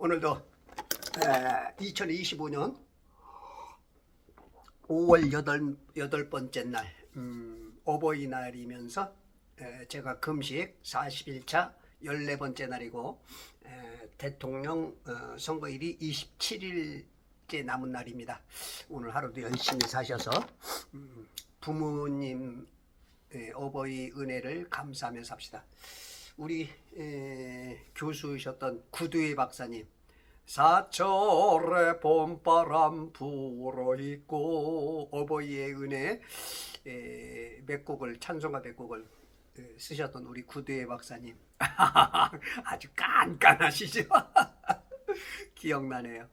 오늘도 2025년 5월 여덟 번째 날 어버이날이면서 제가 금식 40일차 14번째 날이고 대통령 선거일이 27일째 남은 날입니다. 오늘 하루도 열심히 사셔서 부모님 어버이 은혜를 감사하며 삽시다. 우리 교수셨던 구두의 박사님, 사철에 봄바람 불어있고 어버이의 은혜 몇 곡을 찬송가 몇 곡을 쓰셨던 우리 구두의 박사님 아주 깐깐하시죠? 기억나네요.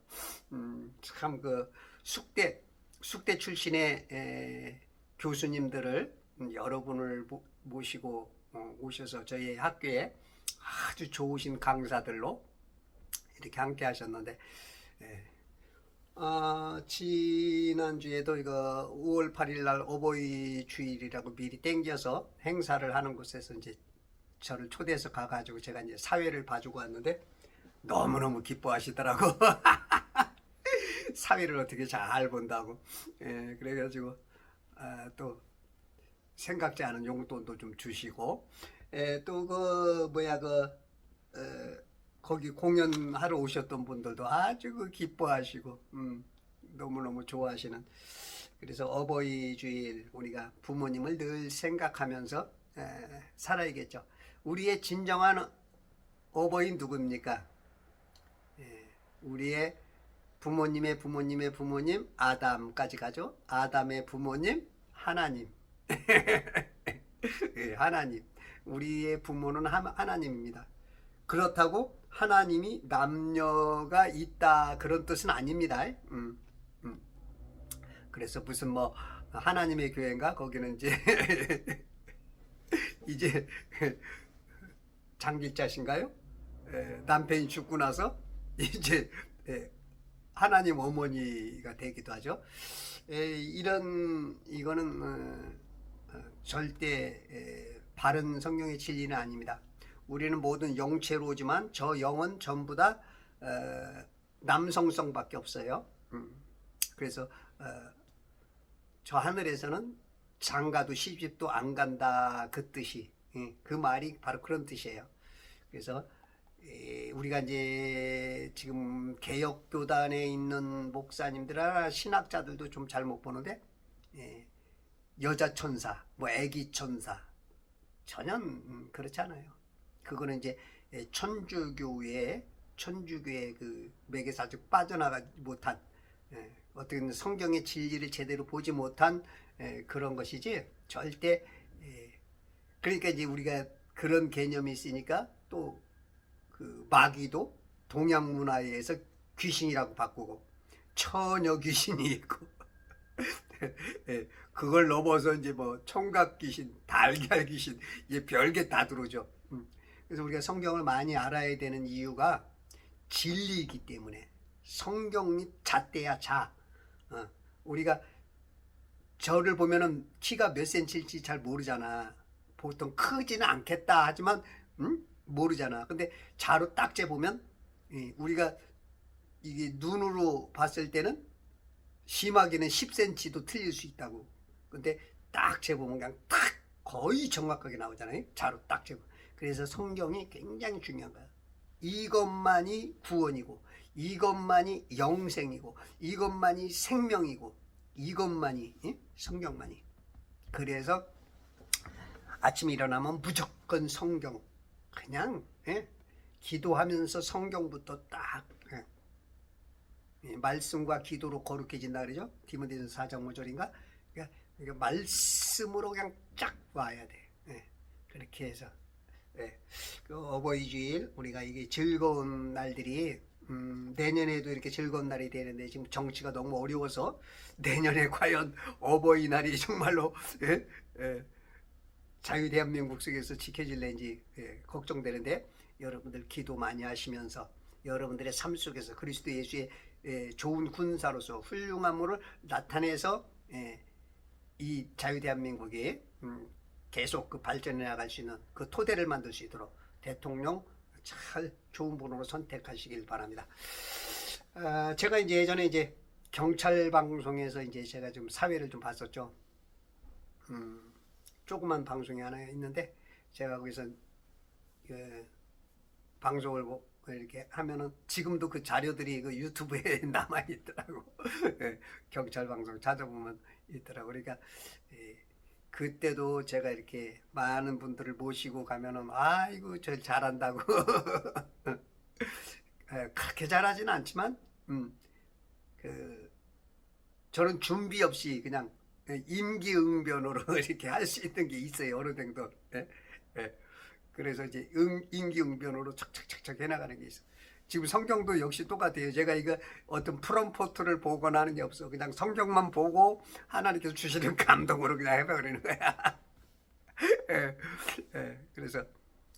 참 그 숙대 출신의 교수님들을 여러분을 모시고 오셔서 저희 학교에 아주 좋으신 강사들로 이렇게 함께 하셨는데 지난주에도 이거 5월 8일 날 어버이 주일이라고 미리 땡겨서 행사를 하는 곳에서 이제 저를 초대해서 가가지고 제가 이제 사회를 봐주고 왔는데 너무너무 기뻐하시더라고. 사회를 어떻게 잘 본다고. 그래가지고 또 생각지 않은 용돈도 좀 주시고 또 거기 공연하러 오셨던 분들도 아주 기뻐하시고 너무너무 좋아하시는. 그래서 어버이 주일 우리가 부모님을 늘 생각하면서 살아야겠죠. 우리의 진정한 어버이 누굽니까? 우리의 부모님의 부모님의 부모님 아담까지 가죠. 아담의 부모님 하나님. 하나님. 우리의 부모는 하나님입니다. 그렇다고 하나님이 남녀가 있다 그런 뜻은 아닙니다. 그래서 무슨 뭐 하나님의 교회인가 거기는 이제 장기자신가요? 남편이 죽고 나서 이제 하나님 어머니가 되기도 하죠. 이거는 절대 바른 성경의 진리는 아닙니다. 우리는 모든 영체로 오지만 저 영은 전부 다 남성성밖에 없어요. 그래서 저 하늘에서는 장가도 시집도 안 간다 그 뜻이, 그 말이 바로 그런 뜻이에요. 그래서 우리가 이제 지금 개혁교단에 있는 목사님들이나 신학자들도 좀 잘못 보는데 여자 천사, 뭐 애기 천사 전혀 그렇지 않아요. 그거는 이제 천주교의 그 맥에서 아주 빠져나가지 못한 어떻게 성경의 진리를 제대로 보지 못한 그런 것이지 절대 그러니까 이제 우리가 그런 개념이 있으니까 또 그 마귀도 동양 문화에 의해서 귀신이라고 바꾸고 처녀 귀신이 있고 그걸 넘어서 이제 뭐 총각 귀신, 달걀 귀신 이제 별게 다 들어오죠. 그래서 우리가 성경을 많이 알아야 되는 이유가 진리이기 때문에. 성경이 잣대야 자. 우리가 저를 보면은 키가 몇 센치일지 잘 모르잖아. 보통 크지는 않겠다 하지만 모르잖아. 근데 자로 딱 재보면 우리가 이게 눈으로 봤을 때는 심하게는 10cm도 틀릴 수 있다고. 근데 딱 재보면 그냥 딱 거의 정확하게 나오잖아요. 자로 딱 재보면. 그래서 성경이 굉장히 중요한 거야. 이것만이 구원이고 이것만이 영생이고 이것만이 생명이고 이것만이 성경만이. 그래서 아침에 일어나면 무조건 성경 그냥 기도하면서 성경부터 딱 말씀과 기도로 거룩해진다 그러죠. 디모데전서 4장 5절인가. 그러니까 말씀으로 그냥 쫙 와야 돼. 그렇게 해서 그 어버이 주일 우리가 이게 즐거운 날들이 내년에도 이렇게 즐거운 날이 되는데 지금 정치가 너무 어려워서 내년에 과연 어버이날이 정말로 자유대한민국 속에서 지켜질는지 걱정되는데 여러분들 기도 많이 하시면서 여러분들의 삶 속에서 그리스도 예수의 좋은 군사로서 훌륭함을 나타내서 이 자유대한민국이 계속 그 발전해 나갈 수 있는 그 토대를 만들 수 있도록 대통령 잘 좋은 번호로 선택하시길 바랍니다. 제가 이제 예전에 이제 경찰 방송에서 이제 제가 좀 사회를 좀 봤었죠. 조그만 방송이 하나 있는데 제가 거기서 그 방송을 이렇게 하면은 지금도 그 자료들이 그 유튜브에 남아 있더라고. 경찰 방송 찾아보면 있더라고. 그러니까 그때도 제가 이렇게 많은 분들을 모시고 가면은 아이고 저 잘한다고. 그렇게 잘하지는 않지만 그 저는 준비 없이 그냥 임기응변으로 이렇게 할 수 있는 게 있어요. 어느 정도. 그래서 이제 임기응변으로 착착착착 해나가는 게 있어. 지금 성경도 역시 똑같아요. 제가 이거 어떤 프롬포트를 보거나 하는 게 없어. 그냥 성경만 보고 하나님께서 주시는 감동으로 그냥 해버리는 거야. 그래서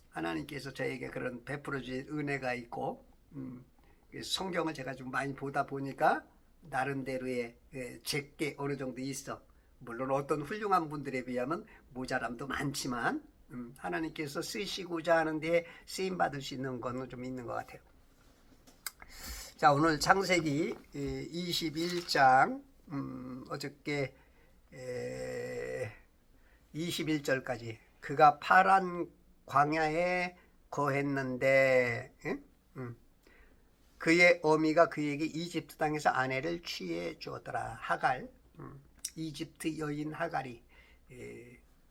하나님께서 저에게 그런 베풀어 주신 은혜가 있고, 성경을 제가 좀 많이 보다 보니까 나름대로의 제게 어느 정도 있어. 물론 어떤 훌륭한 분들에 비하면 모자람도 많지만 하나님께서 쓰시고자 하는데 쓰임 받을 수 있는 건 좀 있는 것 같아요. 자, 오늘 창세기 21장 어저께 21절까지 그가 파란 광야에 거했는데 그의 어미가 그에게 이집트 땅에서 아내를 취해 주었더라. 하갈, 이집트 여인 하갈이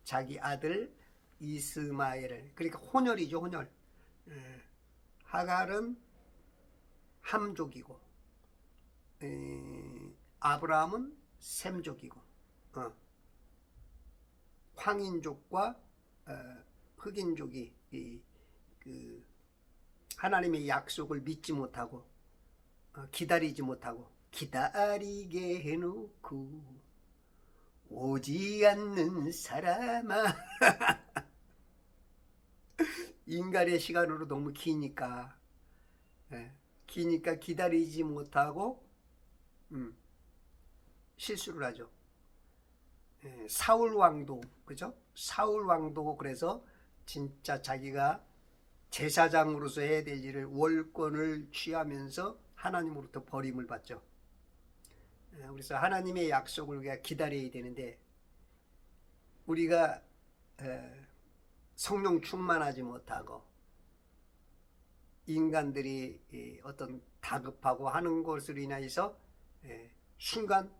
자기 아들 이스마엘을, 그러니까 혼혈이죠. 혼혈. 하갈은 함족이고 아브라함은 셈족이고 황인족과 흑인족이 그 하나님의 약속을 믿지 못하고 기다리지 못하고 기다리게 해놓고 오지 않는 사람아. 인간의 시간으로 너무 기니까 기다리지 못하고 실수를 하죠. 사울 왕도 그죠? 사울 왕도 그래서 진짜 자기가 제사장으로서 해야 될 일을 월권을 취하면서 하나님으로부터 버림을 받죠. 그래서 하나님의 약속을 우리가 기다려야 되는데 우리가 성령 충만하지 못하고 인간들이 어떤 다급하고 하는 것으로 인해서 순간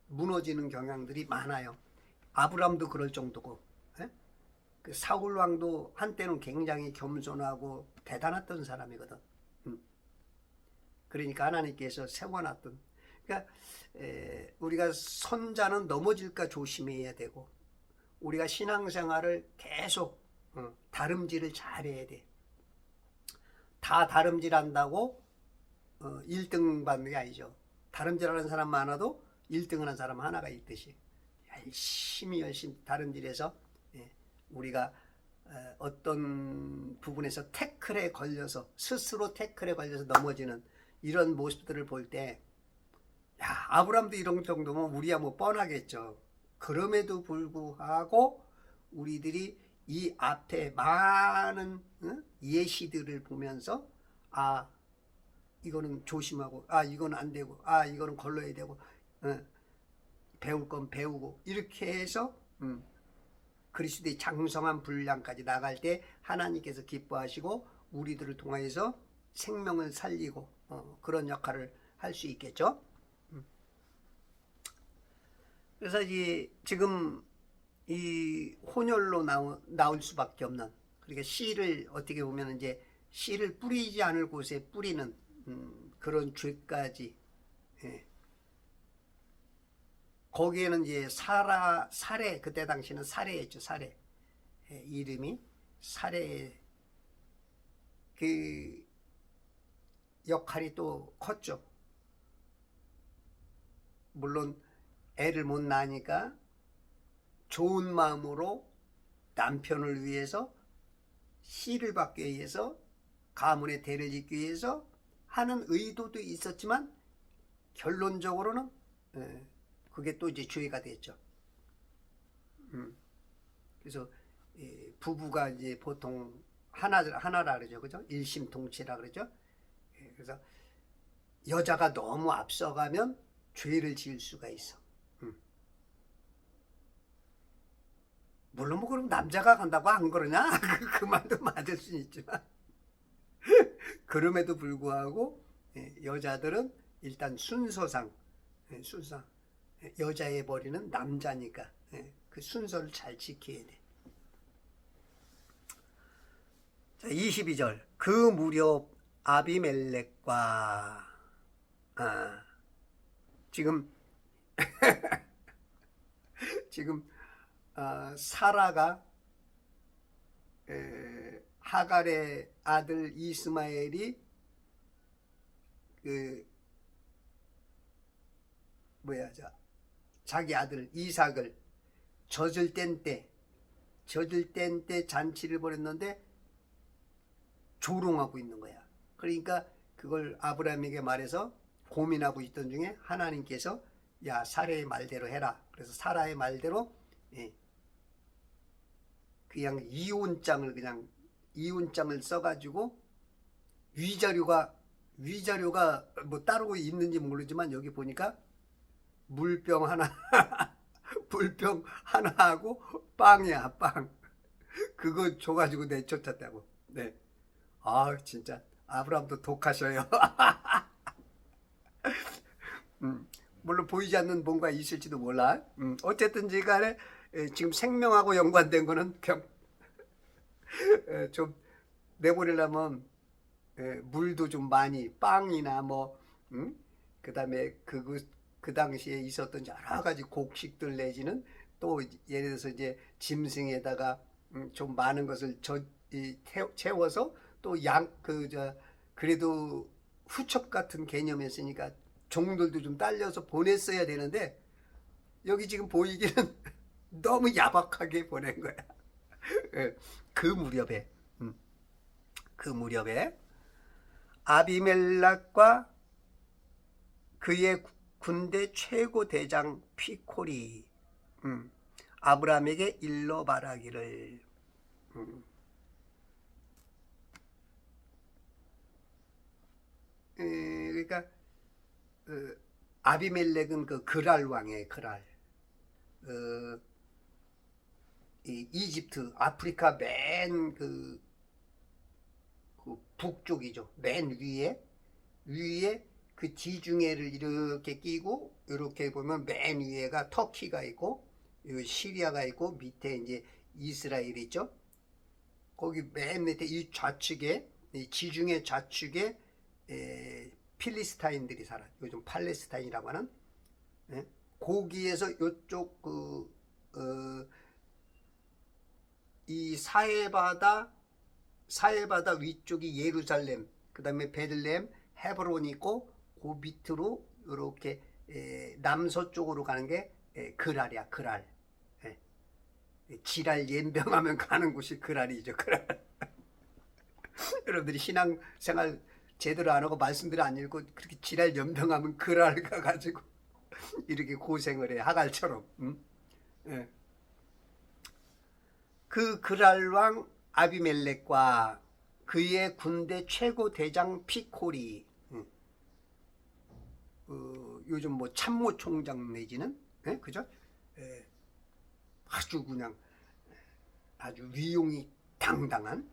무너지는 경향들이 많아요. 아브람도 그럴 정도고 그 사울 왕도 한때는 굉장히 겸손하고 대단했던 사람이거든. 그러니까 하나님께서 세워놨던. 그러니까 우리가 선자는 넘어질까 조심해야 되고 우리가 신앙생활을 계속 다름질을 잘해야 돼. 다 다름질한다고 1등 받는 게 아니죠. 다름질하는 사람 많아도 1등을 하는 사람 하나가 있듯이 열심히 다름질해서 우리가 어떤 부분에서 태클에 걸려서 스스로 태클에 걸려서 넘어지는 이런 모습들을 볼 때 야, 아브람도 이런 정도면 우리야 뭐 뻔하겠죠. 그럼에도 불구하고 우리들이 이 앞에 많은 예시들을 보면서 이거는 조심하고 이거는 안 되고 이거는 걸러야 되고 배울 건 배우고 이렇게 해서 그리스도의 장성한 분량까지 나갈 때 하나님께서 기뻐하시고 우리들을 통하여서 생명을 살리고 그런 역할을 할 수 있겠죠. 그래서 지금 이 혼혈로 나올 수밖에 없는, 그러니까 씨를 어떻게 보면 이제 씨를 뿌리지 않을 곳에 뿌리는 그런 죄까지. 거기에는 이제 사례, 그때 당시는 사례였죠. 사례. 이름이 사례. 그 역할이 또 컸죠. 물론 애를 못 낳으니까 좋은 마음으로 남편을 위해서 씨를 받기 위해서 가문의 대를 잇기 위해서 하는 의도도 있었지만 결론적으로는 그게 또 이제 죄가 됐죠. 그래서 부부가 이제 보통 하나라 그러죠, 그죠? 일심동체라 그러죠. 예, 그래서 여자가 너무 앞서가면 죄를 지을 수가 있어. 물론 뭐 그럼 남자가 간다고 안 그러냐? 그 말도 맞을 수 있지만 그럼에도 불구하고 여자들은 일단 순서상 순서 여자의 머리는 남자니까 그 순서를 잘 지켜야 돼. 자, 22절. 그 무렵 아비멜렉과 지금 사라가 하갈의 아들 이스마엘이 자기 아들 이삭을 젖을 뗀 때 잔치를 벌였는데 조롱하고 있는 거야. 그러니까 그걸 아브라함에게 말해서 고민하고 있던 중에 하나님께서 야, 사라의 말대로 해라. 그래서 사라의 말대로 그냥 이혼장을 써가지고 위자료가 뭐 따로 있는지 모르지만 여기 보니까 물병 하나 물병 하나하고 빵이야, 빵. 그거 줘가지고 내쫓았다고. 네. 아, 진짜 아브라함도 독하셔요. 물론 보이지 않는 뭔가 있을지도 몰라. 어쨌든지 간에 지금 생명하고 연관된 거는 그냥 좀 내버리려면 물도 좀 많이, 빵이나 뭐 그 다음에 그 당시에 있었던 여러 가지 곡식들 내지는 또 예를 들어서 이제 짐승에다가 좀 많은 것을 채워서 또 그래도 후첩 같은 개념이었으니까 종들도 좀 딸려서 보냈어야 되는데 여기 지금 보이기는 너무 야박하게 보낸 거야. 그 무렵에 아비멜렉과 그의 군대 최고 대장 피콜이 아브라함에게 일러 말하기를 그러니까 아비멜렉은 그 그랄 왕이에요. 그랄. 이집트 아프리카 맨 그 북쪽이죠. 맨 위에 그 지중해를 이렇게 끼고 이렇게 보면 맨 위에가 터키가 있고 시리아가 있고 밑에 이제 이스라엘이 있죠. 거기 맨 밑에 이 좌측에 이 지중해 좌측에 필리스타인들이 살아. 요즘 팔레스타인이라고 하는 거기에서 이쪽 이 사해바다 위쪽이 예루살렘, 그 다음에 베들레헴, 헤브론이 있고 그 밑으로 이렇게 남서쪽으로 가는 게 그랄이야. 그랄. 지랄 연병하면 가는 곳이 그랄이죠. 그랄. 여러분들이 신앙생활 제대로 안 하고 말씀들을 안 읽고 그렇게 지랄 연병하면 그랄 가가지고 이렇게 고생을 해. 하갈처럼. 그 그랄 왕 아비멜렉과 그의 군대 최고 대장 피콜이 요즘 뭐 참모총장 내지는 그죠? 아주 그냥 아주 위용이 당당한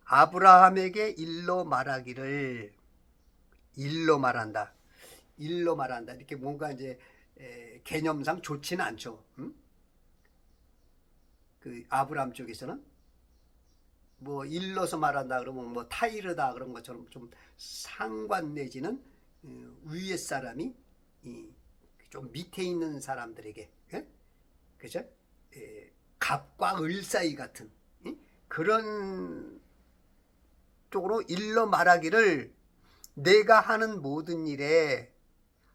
아브라함에게 일러 말하기를 일러 말한다 이렇게 뭔가 이제 개념상 좋지는 않죠. 그 아브라함 쪽에서는 뭐 일러서 말한다 그러면 뭐 타이르다 그런 것처럼 좀 상관 내지는 위에 사람이 좀 밑에 있는 사람들에게 그죠? 갑과 을 사이 같은 그런 쪽으로 일러 말하기를 내가 하는 모든 일에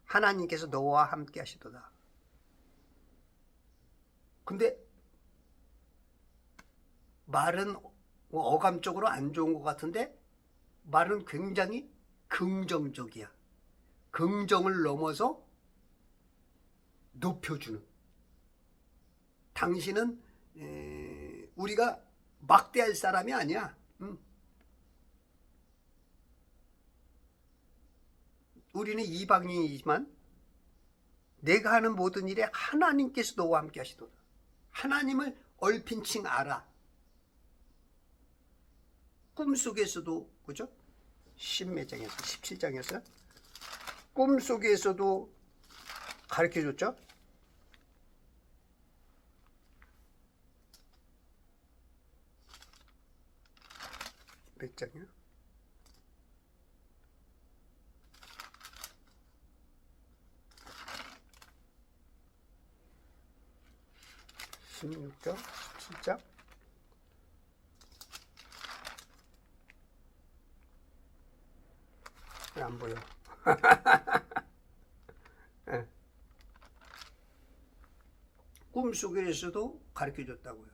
하나님께서 너와 함께 하시도다. 근데 말은 어감적으로 안 좋은 것 같은데 말은 굉장히 긍정적이야. 긍정을 넘어서 높여주는. 당신은 우리가 막대할 사람이 아니야. 우리는 이방인이지만 내가 하는 모든 일에 하나님께서 너와 함께 하시도다. 하나님을 얼핀칭 알아. 꿈속에서도, 그죠? 십몇 장에서 17장에서 꿈속에서도 가르쳐줬죠. 몇 장이야? 16장, 17장. 안 보여. 네. 꿈속에서도 가르쳐줬다고요.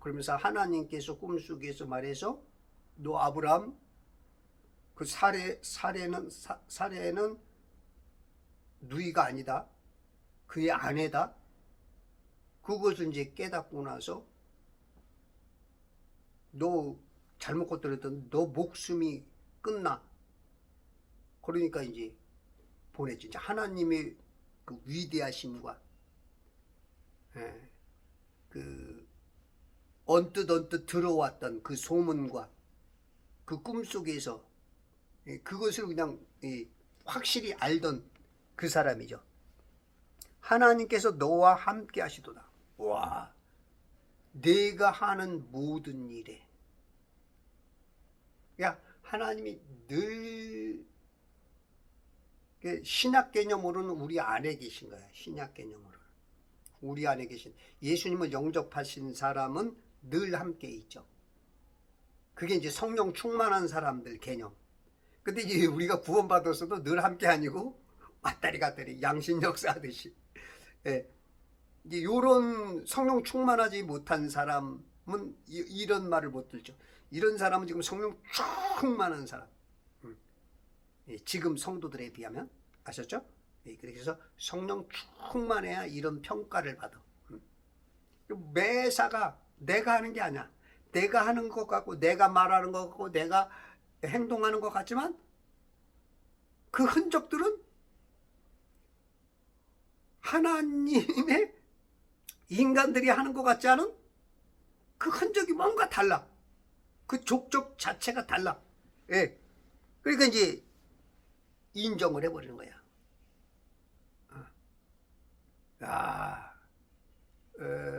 그러면서 하나님께서 꿈속에서 말해서 너 아브라함 그 사례는 누이가 아니다. 그의 아내다. 그것을 이제 깨닫고 나서 너 잘못 건드렸던 너 목숨이 끝나. 그러니까 이제 보냈지. 이제 하나님의 그 위대하심과 그 언뜻 들어왔던 그 소문과 그 꿈속에서 그것을 그냥 확실히 알던 그 사람이죠. 하나님께서 너와 함께 하시도다. 와, 내가 하는 모든 일에. 야, 하나님이 늘 신약 개념으로는 우리 안에 계신 거야. 신약 개념으로 우리 안에 계신 예수님을 영접하신 사람은 늘 함께 있죠. 그게 이제 성령 충만한 사람들 개념. 근데 이제 우리가 구원받았어도 늘 함께 아니고 왔다리 갔다리 양신 역사하듯이. 예. 이제 요런 성령 충만하지 못한 사람은 이런 말을 못 들죠. 이런 사람은 지금 성령 충만한 사람. 예, 지금 성도들에 비하면 아셨죠? 예, 그래서 성령 충만해야 이런 평가를 받아. 매사가 내가 하는 게 아니야. 내가 하는 것 같고 내가 말하는 것 같고 내가 행동하는 것 같지만 그 흔적들은 하나님의 인간들이 하는 것 같지 않은 그 흔적이 뭔가 달라. 그 족적 자체가 달라. 예. 그러니까 이제 인정을 해버리는 거야.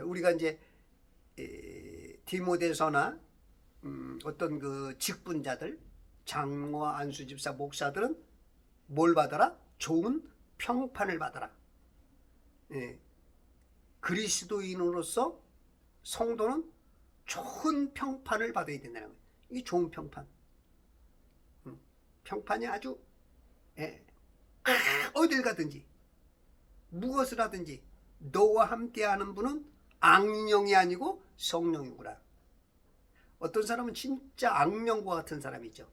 우리가 이제 디모데서나 어떤 그 직분자들, 장로와 안수집사, 목사들은 뭘 받아라? 좋은 평판을 받아라. 예. 그리스도인으로서 성도는 좋은 평판을 받아야 된다는 거예요. 이게 좋은 평판. 평판이 아주 어딜 가든지 무엇을 하든지 너와 함께하는 분은 악령이 아니고 성령이구나. 어떤 사람은 진짜 악령과 같은 사람이 있죠.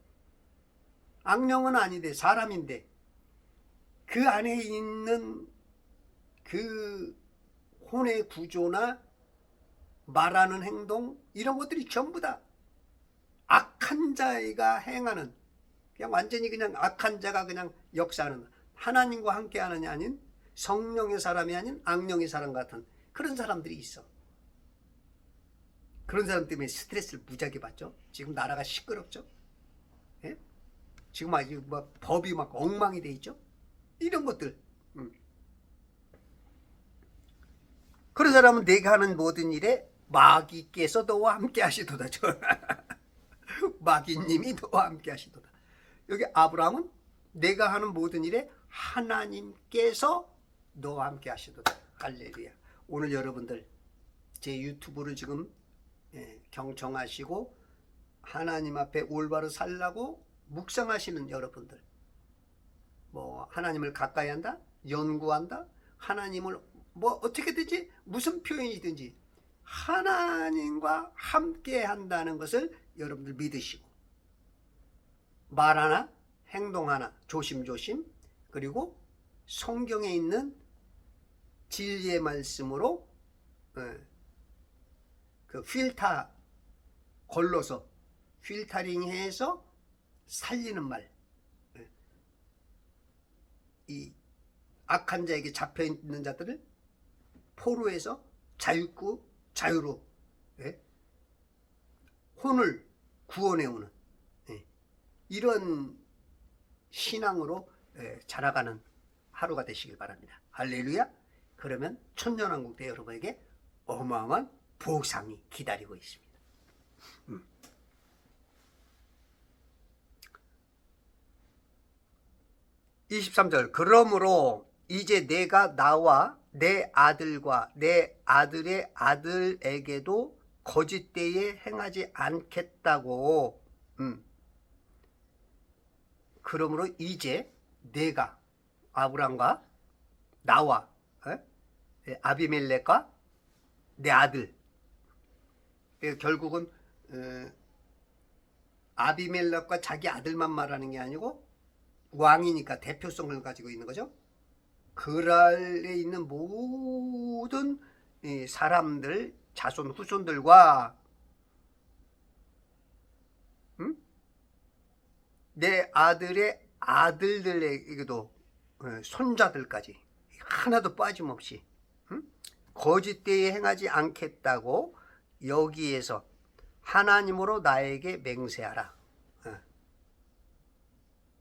악령은 아닌데 사람인데 그 안에 있는 그 혼의 구조나 말하는 행동 이런 것들이 전부 다 악한 자가 행하는 그냥 완전히 그냥 악한 자가 그냥 역사하는 하나님과 함께 하느냐 아닌 성령의 사람이 아닌 악령의 사람 같은 그런 사람들이 있어. 그런 사람 때문에 스트레스를 무지하게 받죠. 지금 나라가 시끄럽죠. 예? 지금 아주 뭐 법이 막 엉망이 돼 있죠. 이런 것들. 그런 사람은 내가 하는 모든 일에 마귀께서 너와 함께 하시도다. 마귀님이 너와 함께 하시도다. 여기 아브라함은 내가 하는 모든 일에 하나님께서 너와 함께 하시도다. 할렐루야. 오늘 여러분들 제 유튜브를 지금 경청하시고 하나님 앞에 올바로 살라고 묵상하시는 여러분들, 뭐 하나님을 가까이 한다, 연구한다, 하나님을 뭐 어떻게든지 무슨 표현이든지 하나님과 함께 한다는 것을 여러분들 믿으시고 말 하나 행동 하나 조심조심, 그리고 성경에 있는 진리의 말씀으로 그 필터 걸러서 필터링해서 살리는 말. 이 악한 자에게 잡혀 있는 자들을 포로에서 자유고 자유로 혼을 구원해오는 이런 신앙으로 자라가는 하루가 되시길 바랍니다. 할렐루야. 그러면 천년왕국대 여러분에게 어마어마한 보상이 기다리고 있습니다. 23절 그러므로 이제 내가 나와 내 아들과 내 아들의 아들에게도 거짓 때에 행하지 않겠다고. 그러므로 이제 내가 아브람과 나와 아비멜렉과 내 아들, 결국은 아비멜렉과 자기 아들만 말하는 게 아니고 왕이니까 대표성을 가지고 있는 거죠. 그랄에 있는 모든 사람들, 자손 후손들과 내 아들의 아들들에게도 손자들까지 하나도 빠짐없이 거짓 때에 행하지 않겠다고 여기에서 하나님으로 나에게 맹세하라.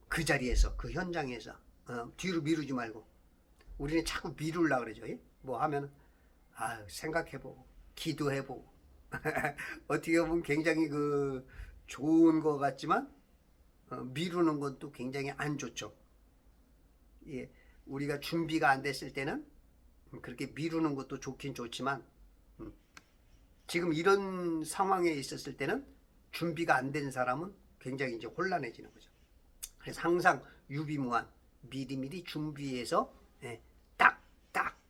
그 자리에서, 그 현장에서 뒤로 미루지 말고. 우리는 자꾸 미루려고 그러죠. 뭐 하면 생각해보고 기도해보고 어떻게 보면 굉장히 그 좋은 것 같지만 미루는 것도 굉장히 안 좋죠. 우리가 준비가 안 됐을 때는 그렇게 미루는 것도 좋긴 좋지만 지금 이런 상황에 있었을 때는 준비가 안 된 사람은 굉장히 이제 혼란해지는 거죠. 그래서 항상 유비무한 미리미리 준비해서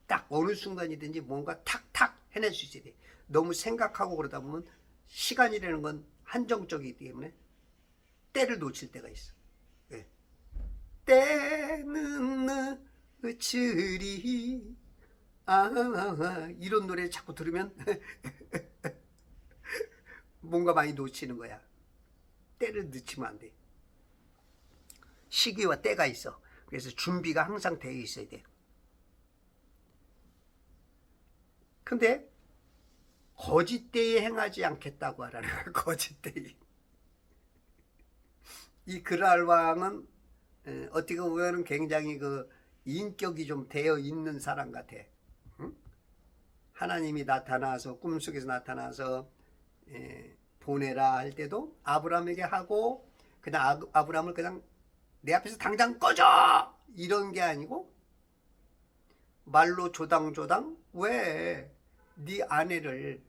딱 어느 순간이든지 뭔가 탁탁 해낼 수 있어야 돼. 너무 생각하고 그러다 보면 시간이라는 건 한정적이기 때문에 때를 놓칠 때가 있어. 때는 늦으리 이런 노래 자꾸 들으면 뭔가 많이 놓치는 거야. 때를 늦추면 안 돼. 시기와 때가 있어. 그래서 준비가 항상 되어 있어야 돼. 근데 거짓 때에 행하지 않겠다고 하라는 거야. 거짓 때에. 이 그랄 왕은 어떻게 보면 굉장히 그 인격이 좀 되어 있는 사람 같아. 응? 하나님이 나타나서 꿈속에서 나타나서 보내라 할 때도 아브라함에게 하고 그냥 아브라함을 그냥 내 앞에서 당장 꺼져 이런 게 아니고 말로 조당조당 왜 네 아내를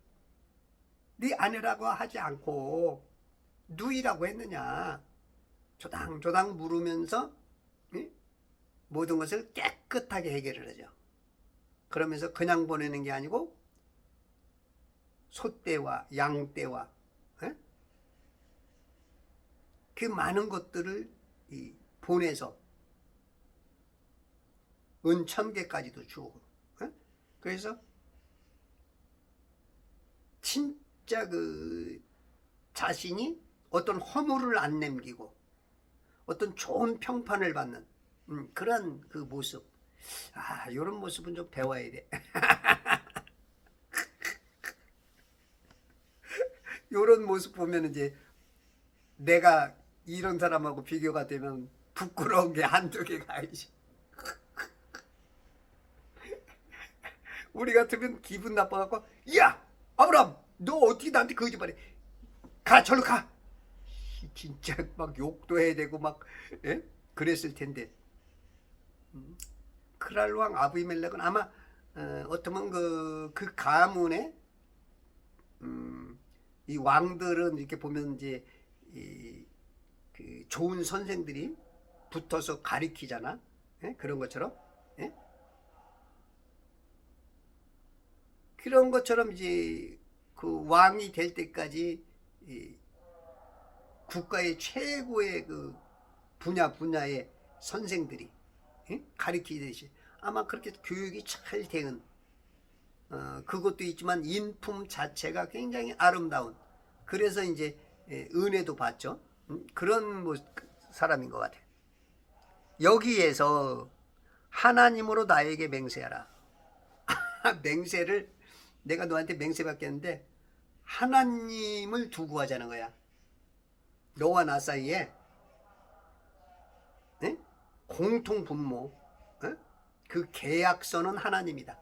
네 아내라고 하지 않고 누이라고 했느냐 조당조당 물으면서 모든 것을 깨끗하게 해결을 하죠. 그러면서 그냥 보내는 게 아니고 소떼와 양떼와 그 많은 것들을 보내서 은 1000개까지도 주고 그래서 진짜 그 자신이 어떤 허물을 안 남기고 어떤 좋은 평판을 받는 그런 그 모습 이런 모습은 좀 배워야 돼. 이런 모습 보면 이제 내가 이런 사람하고 비교가 되면 부끄러운 게 한두 개가 아니지. 우리 같으면 기분 나빠갖고 야 아브람 너 어떻게 나한테 거짓말해 가 절로 가 진짜 막 욕도 해야 되고 막 그랬을 텐데 그랄 왕 아비멜렉은 아마 어쩌면 그 가문에 이 왕들은 이렇게 보면 이제 그 좋은 선생들이 붙어서 가리키잖아. 그런 것처럼 그런 것처럼 이제 그 왕이 될 때까지 국가의 최고의 그 분야의 선생들이 가리키듯이 아마 그렇게 교육이 잘 된 그것도 있지만 인품 자체가 굉장히 아름다운, 그래서 이제 은혜도 받죠. 그런 뭐 사람인 것 같아요. 여기에서 하나님으로 나에게 맹세하라. 맹세를, 내가 너한테 맹세 받겠는데 하나님을 두고 하자는 거야. 너와 나 사이에 공통 분모, 그 계약서는 하나님이다.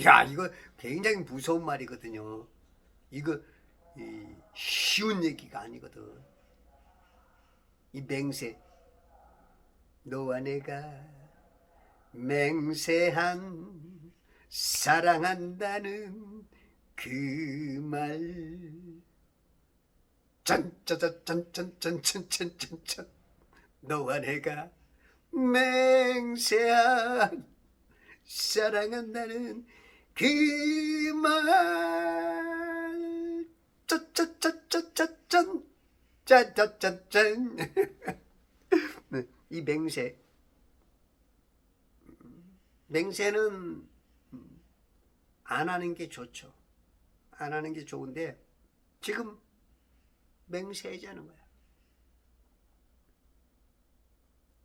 야, 이거 굉장히 무서운 말이거든요. 이거 쉬운 얘기가 아니거든. 이 맹세, 너와 내가 맹세한 사랑한다는 그 말, 짠짜자짠짠짠짠짠짠, 너와 내가 맹세한 사랑한다는 그 말, 짜짜짜짜짠 짜짜짠짠. 이 맹세는 안 하는 게 좋죠. 안 하는 게 좋은데 지금 맹세하자는 거야.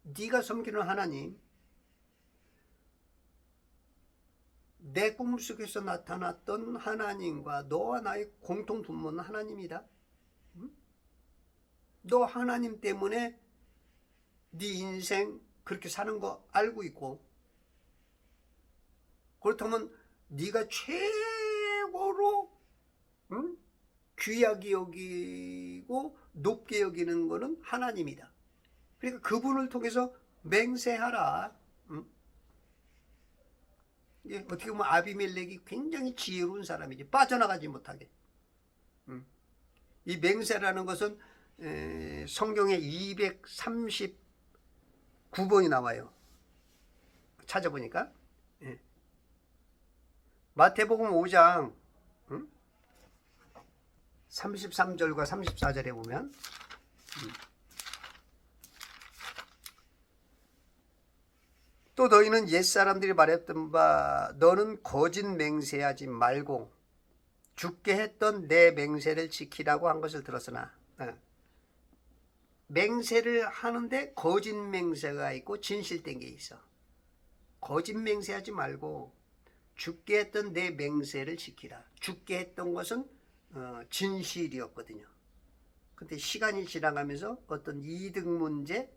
네가 섬기는 하나님, 내 꿈속에서 나타났던 하나님과 너와 나의 공통 분모는 하나님이다. 너 하나님 때문에 네 인생 그렇게 사는 거 알고 있고, 그렇다면 네가 최고로 귀하게 여기고 높게 여기는 거는 하나님이다. 그러니까 그분을 통해서 맹세하라. 어떻게 보면 아비멜렉이 굉장히 지혜로운 사람이지, 빠져나가지 못하게. 이 맹세라는 것은 성경에 239번이 나와요. 찾아보니까 마태복음 5장 33절과 34절에 보면 또 너희는 옛사람들이 말했던 바 너는 거짓 맹세하지 말고 죽게 했던 내 맹세를 지키라고 한 것을 들었으나, 맹세를 하는데 거짓 맹세가 있고 진실된 게 있어. 거짓 맹세하지 말고 죽게 했던 내 맹세를 지키라. 죽게 했던 것은 진실이었거든요. 근데 시간이 지나가면서 어떤 이득 문제,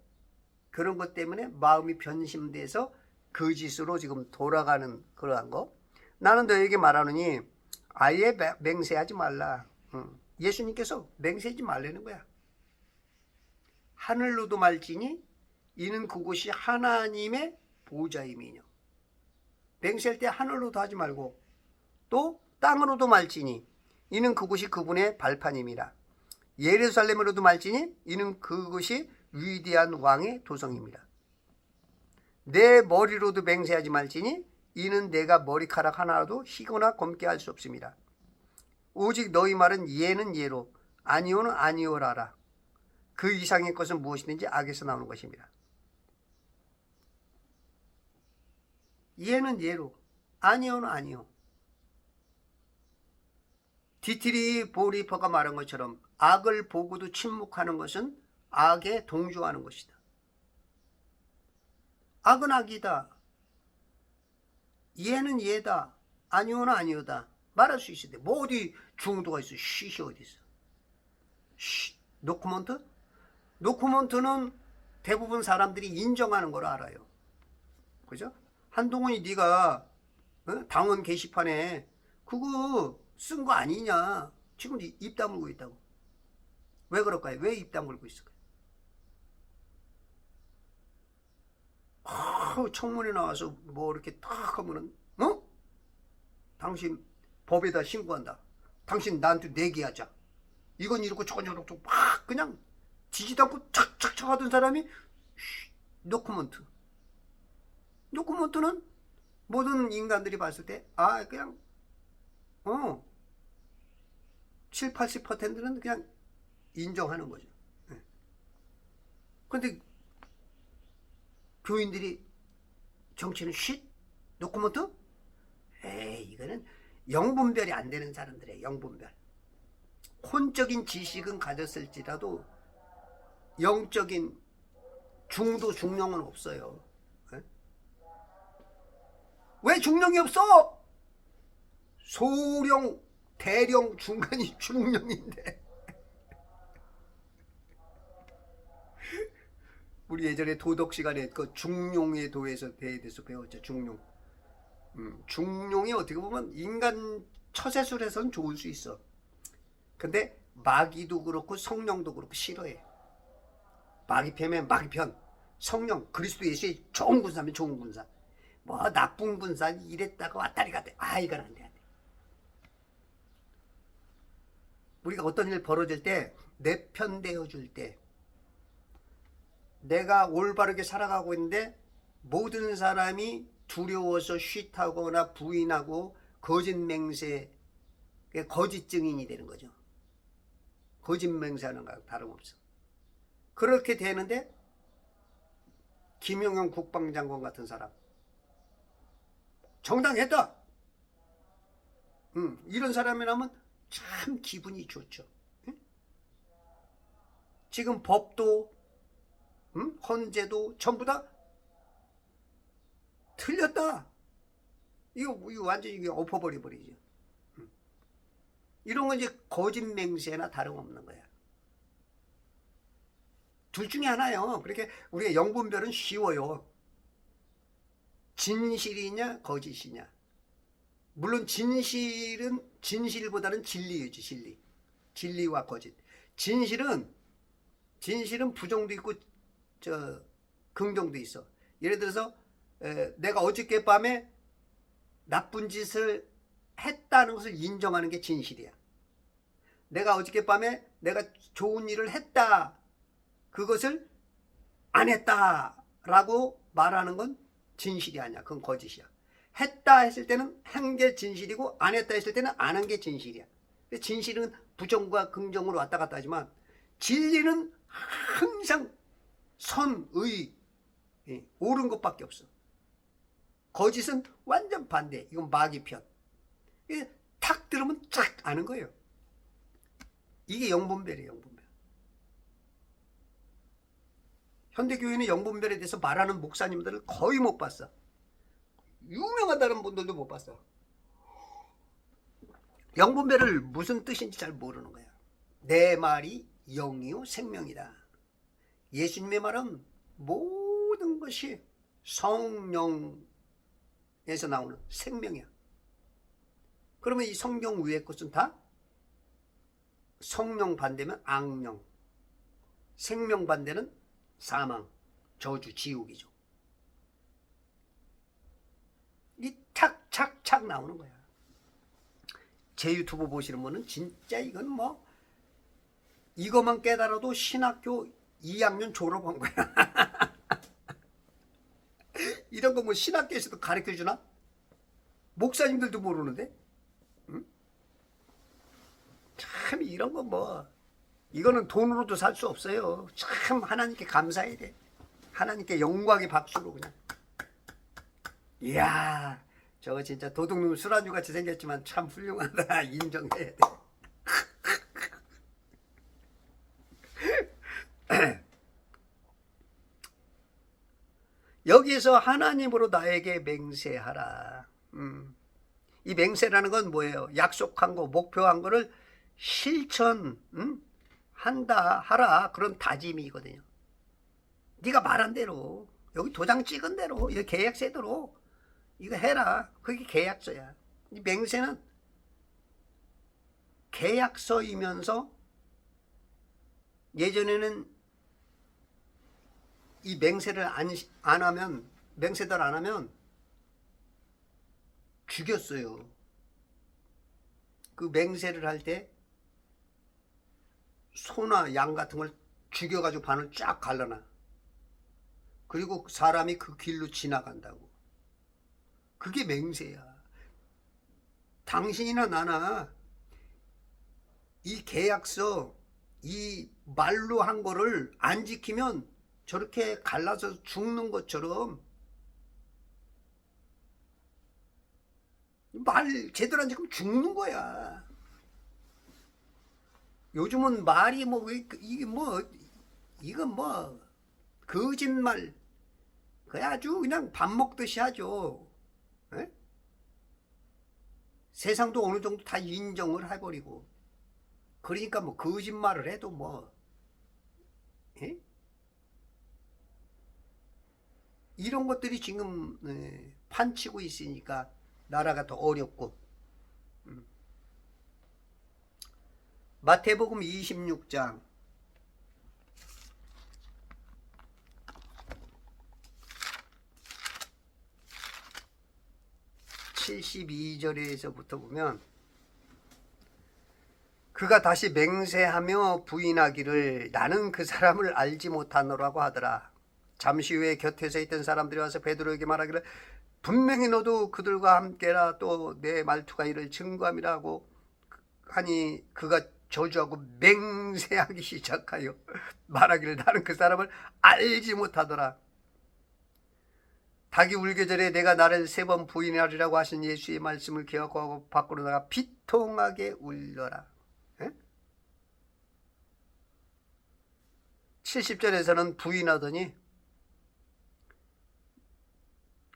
그런 것 때문에 마음이 변심돼서 거짓으로 지금 돌아가는 그러한 거. 나는 너에게 말하노니 아예 맹세하지 말라. 예수님께서 맹세하지 말라는 거야. 하늘로도 말지니 이는 그곳이 하나님의 보좌임이뇨. 맹세할 때 하늘로도 하지 말고 또 땅으로도 말지니 이는 그곳이 그분의 발판임이라. 예루살렘으로도 말지니 이는 그곳이 위대한 왕의 도성입니다. 내 머리로도 맹세하지 말지니 이는 내가 머리카락 하나라도 희거나 검게 할 수 없습니다. 오직 너희 말은 예는 예로 아니오는 아니오라라. 그 이상의 것은 무엇이든지 악에서 나오는 것입니다. 예는 예로 아니오는 아니오. 디트리 보리퍼가 말한 것처럼 악을 보고도 침묵하는 것은 악에 동조하는 것이다. 악은 악이다. 예는 예다. 아니오는 아니오다. 말할 수 있을 때 뭐 어디 중도가 있어. 쉬시 어디 있어. 노코먼트? 노코먼트는 대부분 사람들이 인정하는 걸 알아요. 그죠? 한동훈이 네가 당원 게시판에 그거 쓴 거 아니냐. 지금 입 다물고 있다고. 왜 그럴까요? 왜 입 다물고 있을까요? 청문회 나와서 뭐 이렇게 딱 하면은 당신 법에다 신고한다. 당신 나한테 내기하자. 이건 이렇고 저건 저렇고 막 그냥 지지도 않고 착착착 하던 사람이 노코먼트. 노코먼트는 모든 인간들이 봤을 때 그냥 7, 80%는 그냥 인정하는 거죠. 그런데 교인들이 정치는 노코먼트? 에이, 사람들은 영분별이 안 되는 사람들이에요. 영분별. 혼적인 지식은 가졌을지라도 영적인 중도 중령은 없어요. 네? 왜 중령이 없어? 소령, 대령, 중간이 중령인데. 우리 예전에 도덕 시간에 그 중용의 도에서 대해서 배웠죠. 중용. 중용이 어떻게 보면 인간 처세술에서는 좋을 수 있어. 근데 마귀도 그렇고 성령도 그렇고 싫어해. 마귀 편이면 마귀 편. 성령 그리스도 예수의 좋은 군사면 좋은 군사. 뭐 나쁜 군사 이랬다가 왔다리 갔다. 이건 안 돼. 우리가 어떤 일 벌어질 때 내 편 되어줄 때 내가 올바르게 살아가고 있는데 모든 사람이 두려워서 쉿하거나 부인하고 거짓 맹세, 거짓 증인이 되는 거죠. 거짓 맹세하는 거하고 다름없어. 그렇게 되는데 김용현 국방장관 같은 사람 정당했다. 이런 사람이라면 참 기분이 좋죠. 지금 법도 헌재도 전부 다 틀렸다. 이거 완전히 이게 엎어버리죠. 이런 건 이제 거짓 맹세나 다름없는 거야. 둘 중에 하나요. 그렇게 우리가 영분별은 쉬워요. 진실이냐 거짓이냐. 물론 진실보다는 진리이지. 진리. 진리와 거짓. 진실은 부정도 있고 긍정도 있어. 예를 들어서 내가 어저께 밤에 나쁜 짓을 했다는 것을 인정하는 게 진실이야. 내가 어저께 밤에 내가 좋은 일을 했다. 그것을 안 했다라고 말하는 건 진실이 아니야. 그건 거짓이야. 했다 했을 때는 한 게 진실이고 안 했다 했을 때는 안 한 게 진실이야. 진실은 부정과 긍정으로 왔다 갔다 하지만 진리는 항상 선의 옳은 것밖에 없어. 거짓은 완전 반대. 이건 마귀 편. 탁 들으면 쫙 아는 거예요. 이게 영분별이에요. 영분별. 현대교회는 영분별에 대해서 말하는 목사님들을 거의 못 봤어. 유명하다는 분들도 못 봤어. 영분별을 무슨 뜻인지 잘 모르는 거야. 내 말이 영이요 생명이다. 예수님의 말은 모든 것이 성령에서 나오는 생명이야. 그러면 이 성경 위의 것은 다 성령 반대면 악령, 생명 반대는 사망, 저주, 지옥이죠. 이 착착착 나오는 거야. 제 유튜브 보시는 분은 진짜 이건 뭐 이것만 깨달아도 신학교 2학년 졸업한 거야. 이런 거 뭐 신학교에서도 가르쳐주나? 목사님들도 모르는데? 응? 참 이런 거 뭐 이거는 돈으로도 살 수 없어요. 참 하나님께 감사해야 돼. 하나님께 영광의 박수로 그냥. 이야 저거 진짜 도둑놈 술안주같이 생겼지만 참 훌륭하다. 인정해야 돼. 여기에서 하나님으로 나에게 맹세하라. 이 맹세라는 건 뭐예요? 약속한 거, 목표한 거를 실천 한다, 하라. 그런 다짐이거든요. 네가 말한 대로, 여기 도장 찍은 대로, 이 계약서대로 이거 해라. 그게 계약서야. 이 맹세는 계약서이면서 예전에는 이 맹세를 안 하면, 맹세들 안 하면 죽였어요. 그 맹세를 할 때 소나 양 같은 걸 죽여가지고 반을 쫙 갈라놔. 그리고 사람이 그 길로 지나간다고. 그게 맹세야. 당신이나 나나 이 계약서, 이 말로 한 거를 안 지키면 저렇게 갈라서 죽는 것처럼 말 제대로 안 지금 죽는 거야. 요즘은 말이 뭐 이게 뭐 이건 뭐 거짓말 그 아주 그냥 밥 먹듯이 하죠. 에? 세상도 어느 정도 다 인정을 해버리고 그러니까 뭐 거짓말을 해도 뭐 에? 이런 것들이 지금 판치고 있으니까 나라가 더 어렵고. 마태복음 26장 72절에서부터 보면 그가 다시 맹세하며 부인하기를 나는 그 사람을 알지 못하노라고 하더라. 잠시 후에 곁에서 있던 사람들이 와서 베드로에게 말하기를 분명히 너도 그들과 함께라 또 내 말투가 이를 증거함이라고 하니 그가 저주하고 맹세하기 시작하여 말하기를 나는 그 사람을 알지 못하더라. 닭이 울기 전에 내가 나를 3번 부인하리라고 하신 예수의 말씀을 기억하고 밖으로 나가 비통하게 울더라. 70절에서는 부인하더니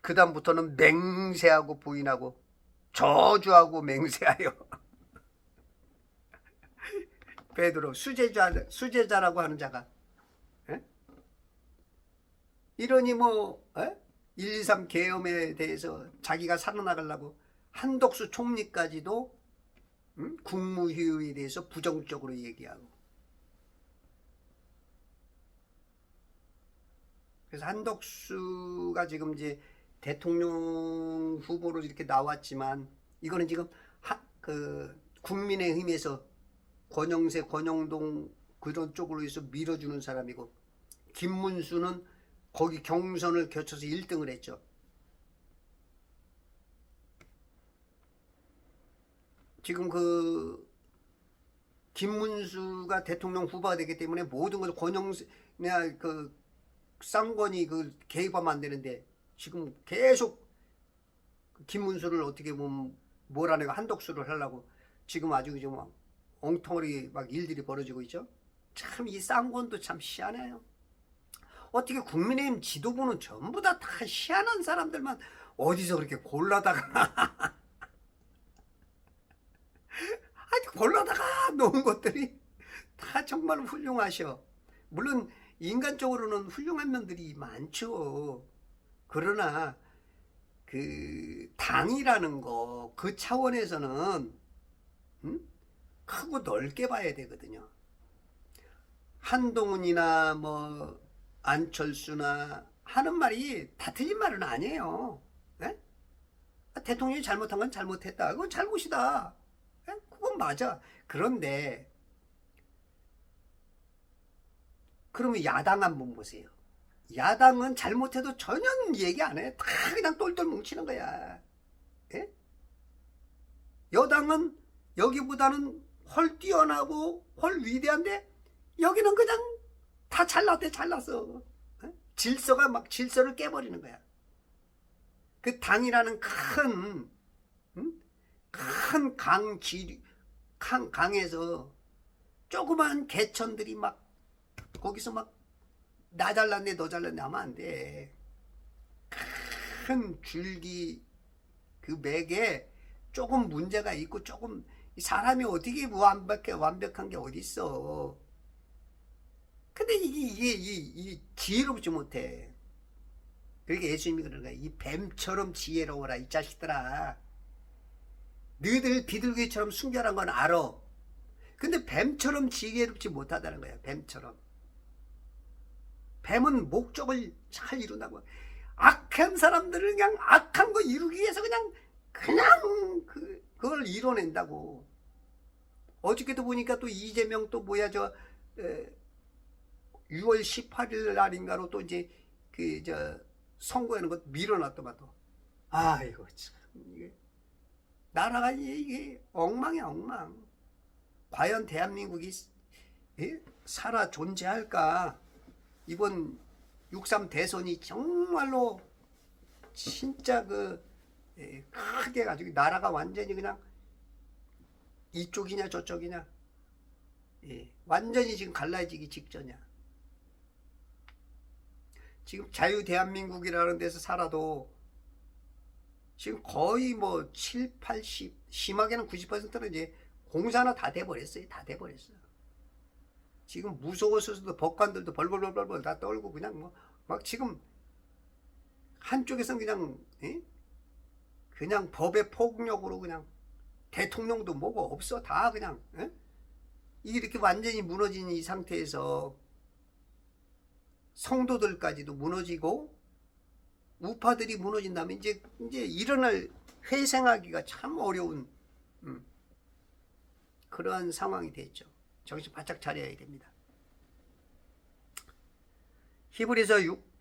그 다음부터는 맹세하고 부인하고 저주하고 맹세하여 베드로 수제자라고 하는 자가 이러니 뭐 1, 2, 3 계엄에 대해서 자기가 살아나가려고 한덕수 총리까지도 국무회의에 대해서 부정적으로 얘기하고. 그래서 한덕수가 지금 이제 대통령 후보로 이렇게 나왔지만 이거는 지금 국민의힘에서 권영세, 권영동 그런 쪽으로 해서 밀어주는 사람이고 김문수는 거기 경선을 거쳐서 1등을 했죠. 지금 김문수가 대통령 후보가 되기 때문에 모든 것을 권영세, 쌍권이 개입하면 안 되는데 지금 계속 김문수를 어떻게 보면 몰아내고 한덕수를 하려고 지금 아주 지금 엉터리 막 일들이 벌어지고 있죠. 참 이 쌍권도 참 희한해요. 어떻게 국민의힘 지도부는 전부 다 희한한 사람들만 어디서 그렇게 골라다가 아니 골라다가 놓은 것들이 다 정말 훌륭하셔. 물론 인간적으로는 훌륭한 면들이 많죠. 그러나 당이라는 거 그 차원에서는 크고 넓게 봐야 되거든요. 한동훈이나 뭐 안철수나 하는 말이 다 틀린 말은 아니에요. 네? 대통령이 잘못한 건 잘못했다. 그건 잘못이다. 네? 그건 맞아. 그런데 그러면 야당 한번 보세요. 야당은 잘못해도 전혀 얘기 안 해. 다 그냥 똘똘 뭉치는 거야. 예? 여당은 여기보다는 헐 뛰어나고 헐 위대한데 여기는 그냥 다 잘났대 잘났어. 예? 질서를 깨버리는 거야. 그 당이라는 큰 강에서 조그만 개천들이 막 거기서 막 나 잘났네 너 잘났네 하면 안 돼. 큰 줄기 그 맥에 조금 문제가 있고 조금 사람이 어떻게 완벽한 게 어디 있어. 근데 이게 지혜롭지 못해. 그러니까 예수님이 그러는 거야. 이 뱀처럼 지혜로워라 이 자식들아. 너희들 비둘기처럼 순결한 건 알아. 근데 뱀처럼 지혜롭지 못하다는 거야. 뱀처럼. 뱀은 목적을 잘 이룬다고. 악한 사람들은 그냥 악한 거 이루기 위해서 그냥 그걸 이뤄낸다고. 어저께도 보니까 또 이재명 또 뭐야 6월 18일 날인가로 또 이제 선거하는 것 밀어놨더만 또. 아이고 참 이게 나라가 이게 엉망이야 엉망. 과연 대한민국이 살아 존재할까? 이번 6.3 대선이 정말로 진짜 예, 크게 가지고 나라가 완전히 그냥 이쪽이냐 저쪽이냐, 예, 완전히 지금 갈라지기 직전이야. 지금 자유 대한민국이라는 데서 살아도 지금 거의 뭐 7, 80, 심하게는 90%는 이제 공산화 다 돼버렸어요. 다 돼버렸어요. 지금 무서워서도 법관들도 벌벌벌벌 다 떨고 그냥 뭐 막 지금 한쪽에서는 그냥, 예? 그냥 법의 폭력으로 그냥 대통령도 뭐고 없어. 다 그냥, 예? 이렇게 완전히 무너진 이 상태에서 성도들까지도 무너지고 우파들이 무너진다면 이제 일어날, 회생하기가 참 어려운 그러한 상황이 됐죠. 정신 바짝 차려야 됩니다. 히브리서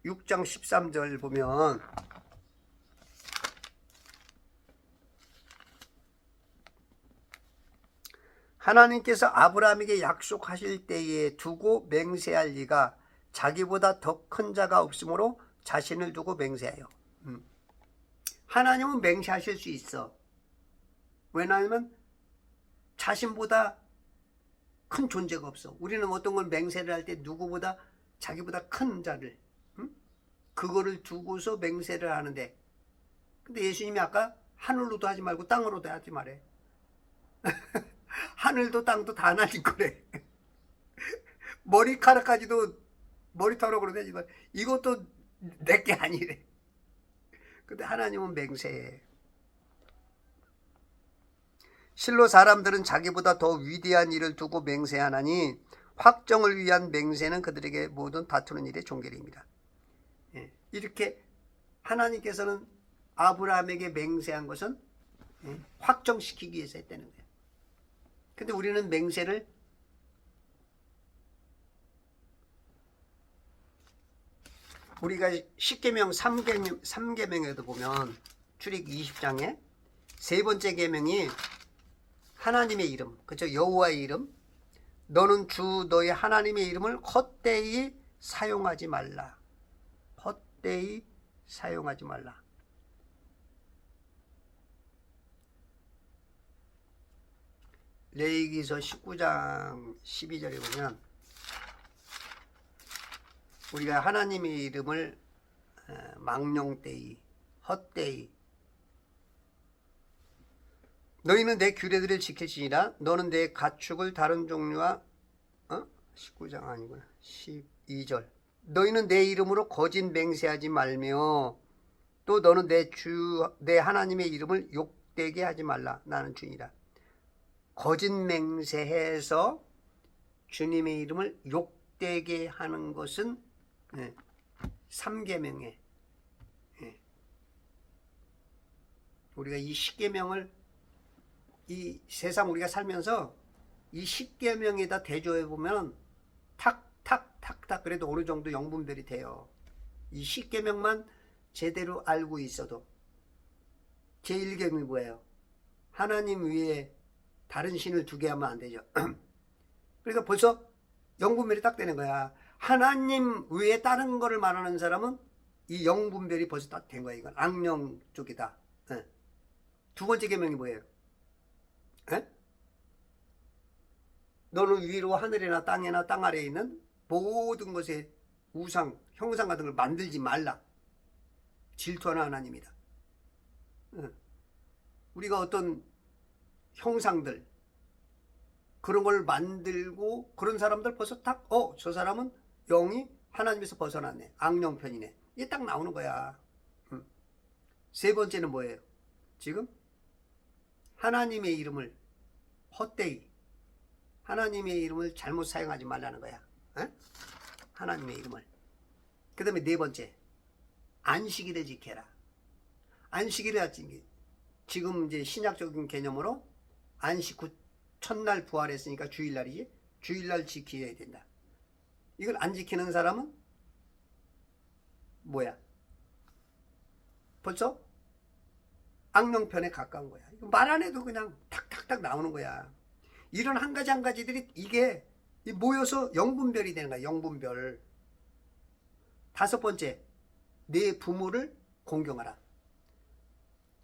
6장 13절 보면 하나님께서 아브라함에게 약속하실 때에 두고 맹세할 리가 자기보다 더 큰 자가 없으므로 자신을 두고 맹세하여. 하나님은 맹세하실 수 있어. 왜냐하면 자신보다 큰 존재가 없어. 우리는 어떤 걸 맹세를 할 때 누구보다 자기보다 큰 자를, 그거를 두고서 맹세를 하는데, 근데 예수님이 아까 하늘로도 하지 말고 땅으로도 하지 말해. 하늘도 땅도 다 하나님 거래. 머리카락까지도 머리털어그로 되지 마. 이것도 내게 아니래. 근데 하나님은 맹세해. 실로 사람들은 자기보다 더 위대한 일을 두고 맹세하나니 확정을 위한 맹세는 그들에게 모든 다투는 일의 종결입니다. 예, 이렇게 하나님께서는 아브라함에게 맹세한 것은 확정시키기 위해서 했다는 거예요. 근데 우리는 맹세를 우리가 십계명 3계명에도 보면 출애굽 20장에 세 번째 계명이 하나님의 이름, 그렇죠? 여호와의 이름, 너는 주 너의 하나님의 이름을 헛되이 사용하지 말라. 헛되이 사용하지 말라. 레위기서 19장 12절에 보면 우리가 하나님의 이름을 망령되이, 헛되이, 너희는 내 규례들을 지킬지니라. 너는 내 가축을 다른 종류와 19장 아니구나 12절 너희는 내 이름으로 거짓 맹세하지 말며 또 너는 내 하나님의 이름을 욕되게 하지 말라. 나는 주니라. 거짓 맹세해서 주님의 이름을 욕되게 하는 것은 3계명에 우리가 이 10계명을 이 세상 우리가 살면서 이 10계명에다 대조해 보면 탁탁탁탁 그래도 어느 정도 영분별이 돼요. 이 10계명만 제대로 알고 있어도. 제1계명이 뭐예요? 하나님 위에 다른 신을 두게 하면 안 되죠. 그러니까 벌써 영분별이 딱 되는 거야. 하나님 외에 다른 거를 말하는 사람은 이 영분별이 벌써 딱 된 거야. 이건 악령 쪽이다. 두 번째 계명이 뭐예요? 너는 위로 하늘이나 땅이나 땅 아래에 있는 모든 것에 우상, 형상 같은 걸 만들지 말라. 질투하는 하나님이다. 우리가 어떤 형상들 그런 걸 만들고 그런 사람들 벌써 딱 저 사람은 영이 하나님에서 벗어났네. 악령편이네. 이게 딱 나오는 거야. 세 번째는 뭐예요? 지금 하나님의 이름을 헛되이, 하나님의 이름을 잘못 사용하지 말라는 거야. 하나님의 이름을. 그 다음에 네 번째, 안식일을 지켜라. 안식일을 지금 이제 신약적인 개념으로 안식 후 첫날 부활했으니까 주일날이지. 주일날 지켜야 된다. 이걸 안 지키는 사람은 뭐야? 벌써 악령편에 가까운 거야. 이거 말 안 해도 그냥 탁탁탁 나오는 거야. 이런 한 가지 한 가지들이 이게 모여서 영분별이 되는 거야. 영분별. 다섯 번째, 내 부모를 공경하라.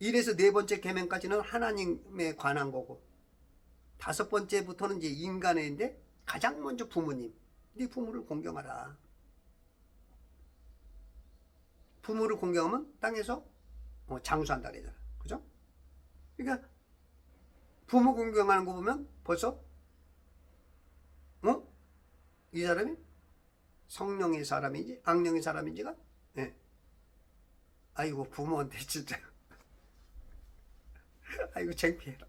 이래서 네 번째 계명까지는 하나님에 관한 거고, 다섯 번째부터는 이제 인간인데 가장 먼저 부모님. 네 부모를 공경하라. 부모를 공경하면 땅에서 장수한다 그러잖아. 그죠? 그러니까 부모 공경하는 거 보면 벌써 이 사람이 성령의 사람인지 악령의 사람인지가 아이고 부모한테 진짜 아이고 창피해라.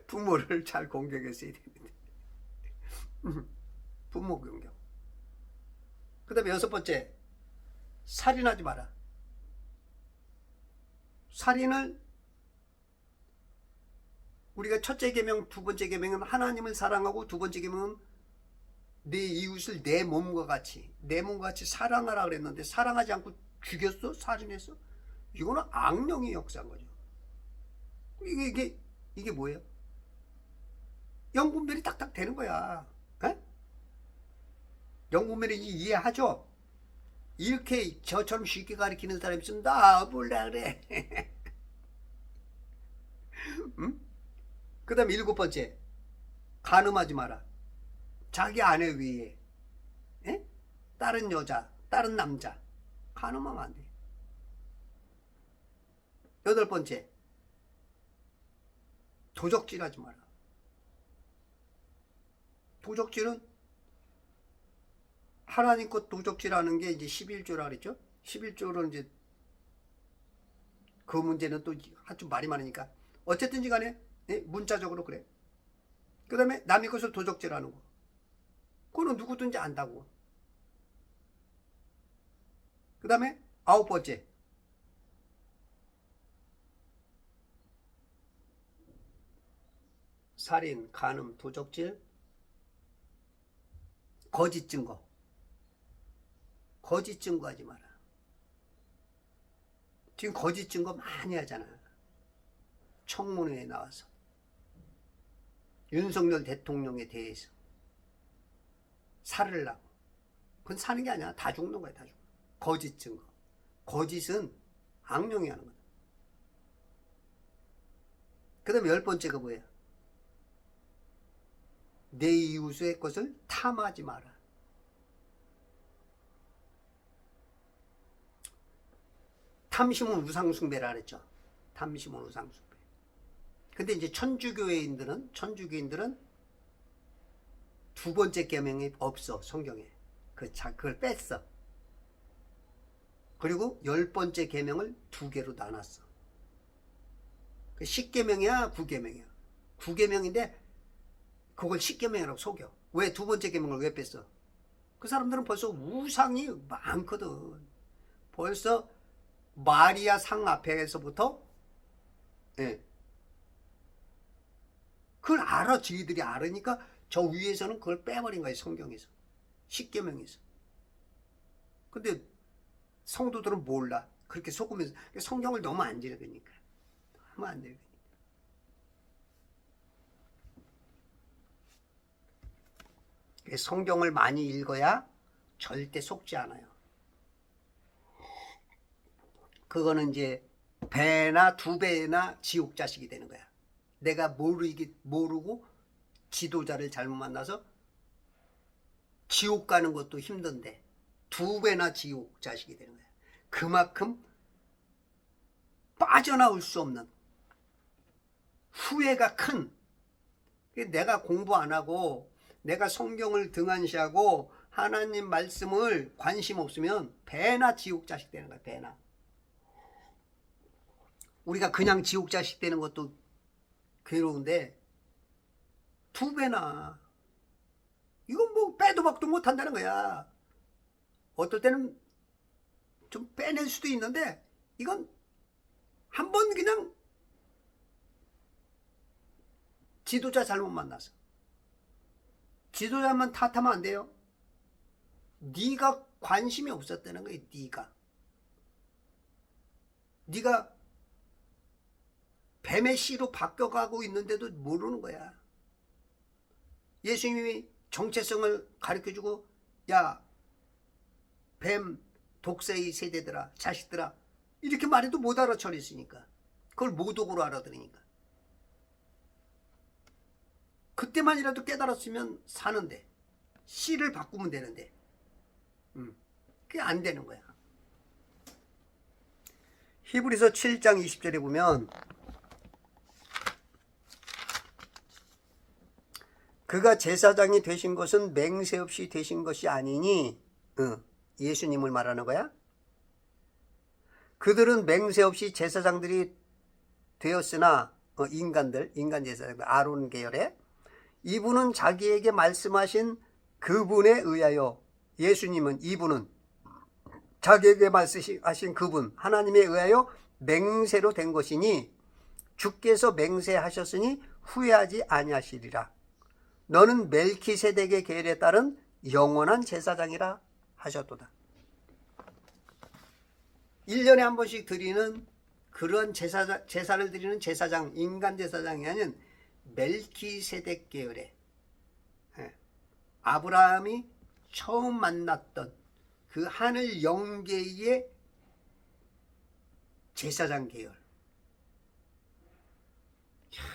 부모를 잘 공경했어야 되는데. 부모 공경. 그 다음에 여섯 번째, 살인하지 마라. 살인을 우리가 첫째 계명, 두 번째 계명은 하나님을 사랑하고, 두 번째 계명은 내 이웃을 내 몸과 같이 사랑하라 그랬는데 사랑하지 않고 죽였어? 살인했어? 이거는 악령의 역사인 거죠. 이게 뭐예요? 영분별이 딱딱 되는 거야. 에? 영분별이 이해하죠? 이렇게 저처럼 쉽게 가르치는 사람이 있으면 나 몰라 그래. 응? 그 다음에 일곱 번째, 간음하지 마라. 자기 아내 위에 다른 여자, 다른 남자 간음하면 안 돼. 여덟 번째, 도적질하지 마라. 도적질은 하나님 것 도적질하는 게 이제 11조라 그랬죠. 11조로 이제 그 문제는 또 아주 말이 많으니까 어쨌든지 간에 문자적으로 그래. 그 다음에 남의 것을 도적질하는 거, 그거는 누구든지 안다고. 그 다음에 아홉 번째, 살인, 간음, 도적질, 거짓 증거. 거짓 증거하지 마라. 지금 거짓 증거 많이 하잖아. 청문회에 나와서 윤석열 대통령에 대해서 살으려고. 그건 사는 게 아니야. 다 죽는 거야. 다 죽는 거야. 거짓 증거. 거짓은 악령이 하는 거다. 그 다음에 열 번째가 뭐야? 내 이웃의 것을 탐하지 마라. 탐심은 우상숭배라 그랬죠. 탐심은 우상숭배. 근데 이제 천주교인들은 두 번째 계명이 없어. 성경에. 그걸 뺐어. 그리고 열 번째 계명을 두 개로 나눴어. 10계명이야 9계명이야. 9계명인데 그걸 10계명이라고 속여. 왜 두 번째 계명을 왜 뺐어? 그 사람들은 벌써 우상이 많거든. 벌써 마리아 상 앞에서부터 그걸 알아. 저희들이 알으니까 저 위에서는 그걸 빼버린 거예요. 성경에서 10계명에서. 근데 성도들은 몰라. 그렇게 속으면서 성경을 너무 안 읽으니까. 너무 안 읽으니까. 성경을 많이 읽어야 절대 속지 않아요. 그거는 이제 배나 두 배나 지옥 자식이 되는 거야. 내가 모르고 지도자를 잘못 만나서 지옥 가는 것도 힘든데 두 배나 지옥 자식이 되는 거야. 그만큼 빠져나올 수 없는 후회가 큰. 내가 공부 안 하고 내가 성경을 등한시하고 하나님 말씀을 관심 없으면 배나 지옥 자식 되는 거야. 배나. 우리가 그냥 지옥 자식 되는 것도 괴로운데 두 배나. 이건 뭐 빼도 박도 못한다는 거야. 어떨 때는 좀 빼낼 수도 있는데 이건 한번 그냥 지도자 잘못 만나서 지도자만 탓하면 안 돼요. 네가 관심이 없었다는 거예요. 네가 뱀의 씨로 바뀌어가고 있는데도 모르는 거야. 예수님이 정체성을 가르쳐주고 야 뱀 독세의 세대들아 자식들아 이렇게 말해도 못 알아차렸으니까. 그걸 모독으로 알아들으니까. 그때만이라도 깨달았으면 사는데, 씨를 바꾸면 되는데, 그게 안 되는 거야. 히브리서 7장 20절에 보면 그가 제사장이 되신 것은 맹세 없이 되신 것이 아니니, 예수님을 말하는 거야. 그들은 맹세 없이 제사장들이 되었으나, 인간 제사장들, 아론 계열에, 이분은 자기에게 말씀하신 그분에 의하여, 예수님은, 이분은 자기에게 말씀하신 그분 하나님에 의하여 맹세로 된 것이니 주께서 맹세하셨으니 후회하지 아니하시리라. 너는 멜키세덱의 계율에 따른 영원한 제사장이라 하셨도다. 1년에 한 번씩 드리는 그런 제사를 드리는 제사장, 인간 제사장이 아닌 멜키세덱 계열의, 아브라함이 처음 만났던 그 하늘 영계의 제사장 계열.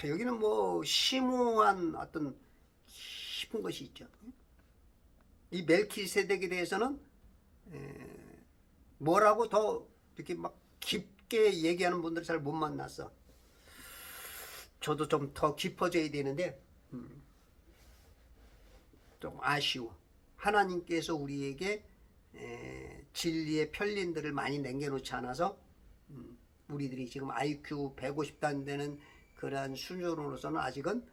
여기는 뭐 심오한 어떤 깊은 것이 있죠. 이 멜키세덱에 대해서는 뭐라고 더 이렇게 막 깊게 얘기하는 분들 잘 못 만났어. 저도 좀 더 깊어져야 되는데 좀 아쉬워. 하나님께서 우리에게 진리의 편린들을 많이 남겨놓지 않아서 우리들이 지금 IQ 150단 되는 그러한 수준으로서는 아직은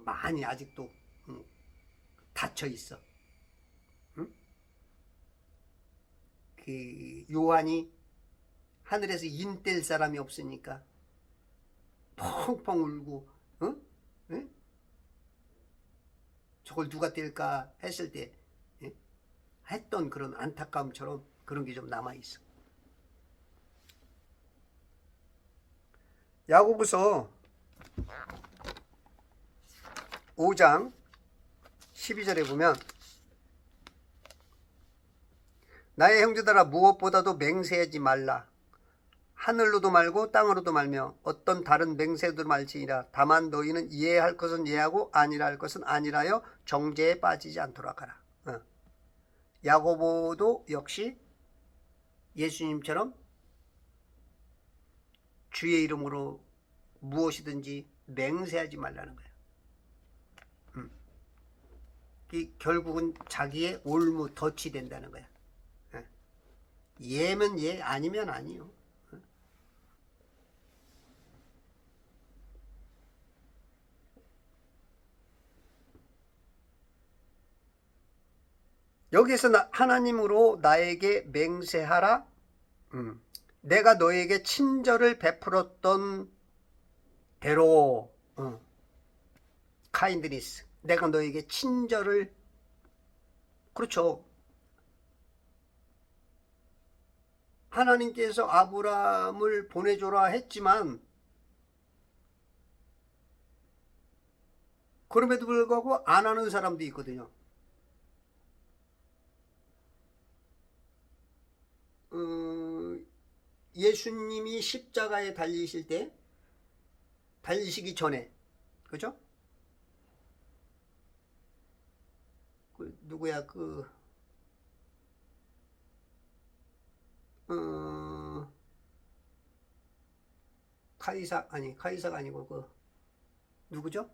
많이 아직도 닫혀 있어. 그 요한이 하늘에서 인뗄 사람이 없으니까 펑펑 울고, 저걸 누가 뗄까 했을 때 했던 그런 안타까움처럼 그런 게 좀 남아있어. 야고보서 5장 12절에 보면 나의 형제들아 무엇보다도 맹세하지 말라. 하늘로도 말고 땅으로도 말며 어떤 다른 맹세도 말지니라. 다만 너희는 이해할 것은 이해하고 아니라 할 것은 아니라여 정죄에 빠지지 않도록 하라. 야고보도 역시 예수님처럼 주의 이름으로 무엇이든지 맹세하지 말라는 거야. 결국은 자기의 올무 덫이 된다는 거야. 예면 예, 아니면 아니요. 여기서 하나님으로 나에게 맹세하라. 내가 너에게 친절을 베풀었던 대로, 카인드니스. 내가 너에게 친절을, 그렇죠. 하나님께서 아브라함을 보내줘라 했지만 그럼에도 불구하고 안 하는 사람도 있거든요. 예수님이 십자가에 달리실 때, 달리시기 전에, 그죠? 누구야, 카이사가 아니고, 누구죠?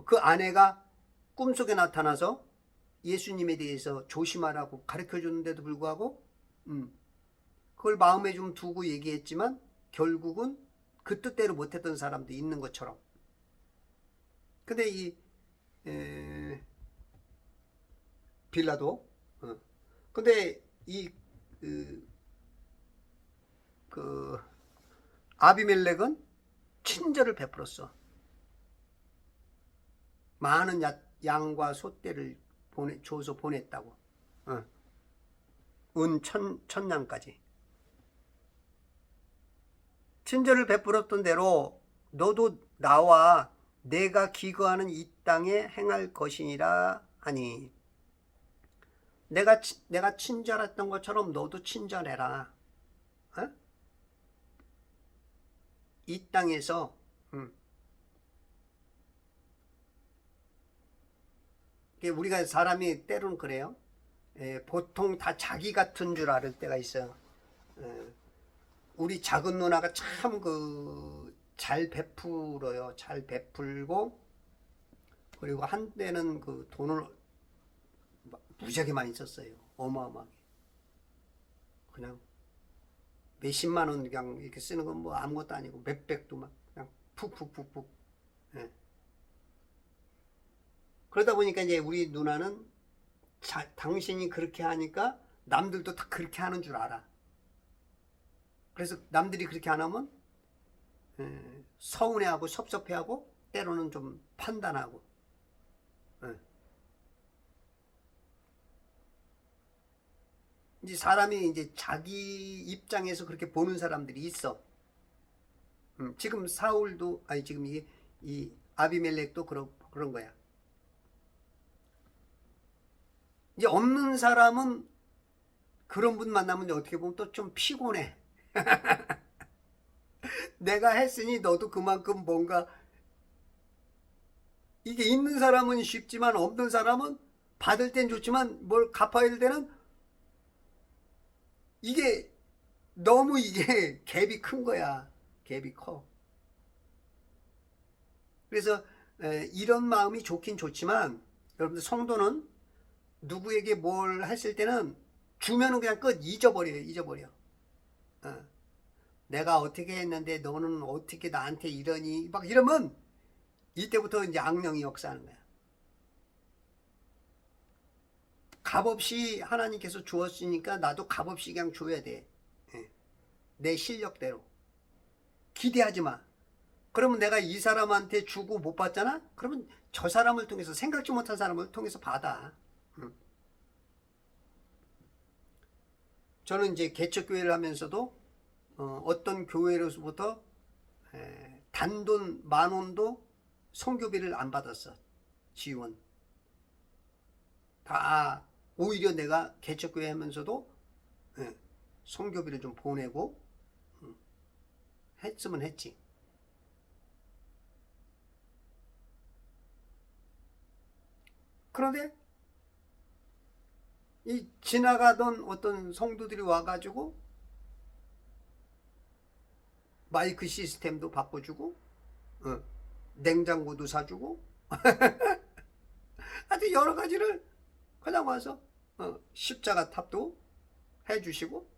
그 아내가 꿈속에 나타나서 예수님에 대해서 조심하라고 가르쳐 줬는데도 불구하고, 그걸 마음에 좀 두고 얘기했지만, 결국은 그 뜻대로 못했던 사람도 있는 것처럼. 근데 이, 빌라도, 근데 이, 아비멜렉은 친절을 베풀었어. 많은 양과 소떼를 줘서 보냈다고. 은 천냥까지. 친절을 베풀었던 대로 너도 나와 내가 기거하는 이 땅에 행할 것이니라 하니, 내가 친절했던 것처럼 너도 친절해라. 이 땅에서 우리가 사람이 때로는 그래요. 보통 다 자기 같은 줄 알을 때가 있어요. 우리 작은 누나가 참 잘 베풀어요. 잘 베풀고, 그리고 한때는 그 돈을 무지하게 많이 썼어요. 어마어마하게. 그냥 몇십만 원 그냥 이렇게 쓰는 건 뭐 아무것도 아니고 몇백도 막 그냥 푹푹푹푹. 예. 그러다 보니까 이제 우리 누나는 당신이 그렇게 하니까 남들도 다 그렇게 하는 줄 알아. 그래서 남들이 그렇게 안 하면 서운해하고 섭섭해하고 때로는 좀 판단하고. 이제 사람이 이제 자기 입장에서 그렇게 보는 사람들이 있어. 지금 사울도 아니 지금 이 아비멜렉도 그런 거야. 이제 없는 사람은 그런 분 만나면 어떻게 보면 또 좀 피곤해. 내가 했으니 너도 그만큼 뭔가, 이게 있는 사람은 쉽지만 없는 사람은 받을 땐 좋지만 뭘 갚아야 될 때는 이게 너무 이게 갭이 큰 거야. 갭이 커. 그래서 이런 마음이 좋긴 좋지만 여러분들 성도는 누구에게 뭘 했을 때는 주면은 그냥 끝. 잊어버려. 내가 어떻게 했는데 너는 어떻게 나한테 이러니 막 이러면 이때부터 이제 악령이 역사하는 거야. 값없이 하나님께서 주었으니까 나도 값없이 그냥 줘야 돼. 내 실력대로. 기대하지 마. 그러면 내가 이 사람한테 주고 못 받잖아? 그러면 저 사람을 통해서, 생각지 못한 사람을 통해서 받아. 저는 이제 개척교회를 하면서도 어떤 교회로부터 단돈 10,000원도 선교비를 안 받았어. 지원. 다 오히려 내가 개척교회 하면서도 선교비를 좀 보내고 했으면 했지. 그런데 이 지나가던 어떤 성도들이 와가지고 마이크 시스템도 바꿔주고 냉장고도 사주고 하여튼 여러 가지를 그냥 와서 십자가 탑도 해주시고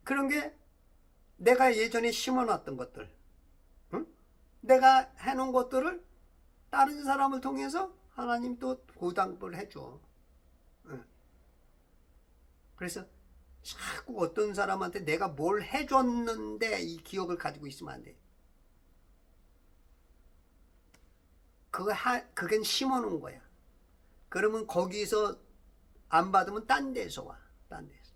그런 게 내가 예전에 심어놨던 것들, 내가 해놓은 것들을 다른 사람을 통해서 하나님 또 보답을 해줘. 그래서 자꾸 어떤 사람한테 내가 뭘 해줬는데 이 기억을 가지고 있으면 안 돼. 그건 심어놓은 거야. 그러면 거기서 안 받으면 딴 데서 와. 딴 데서.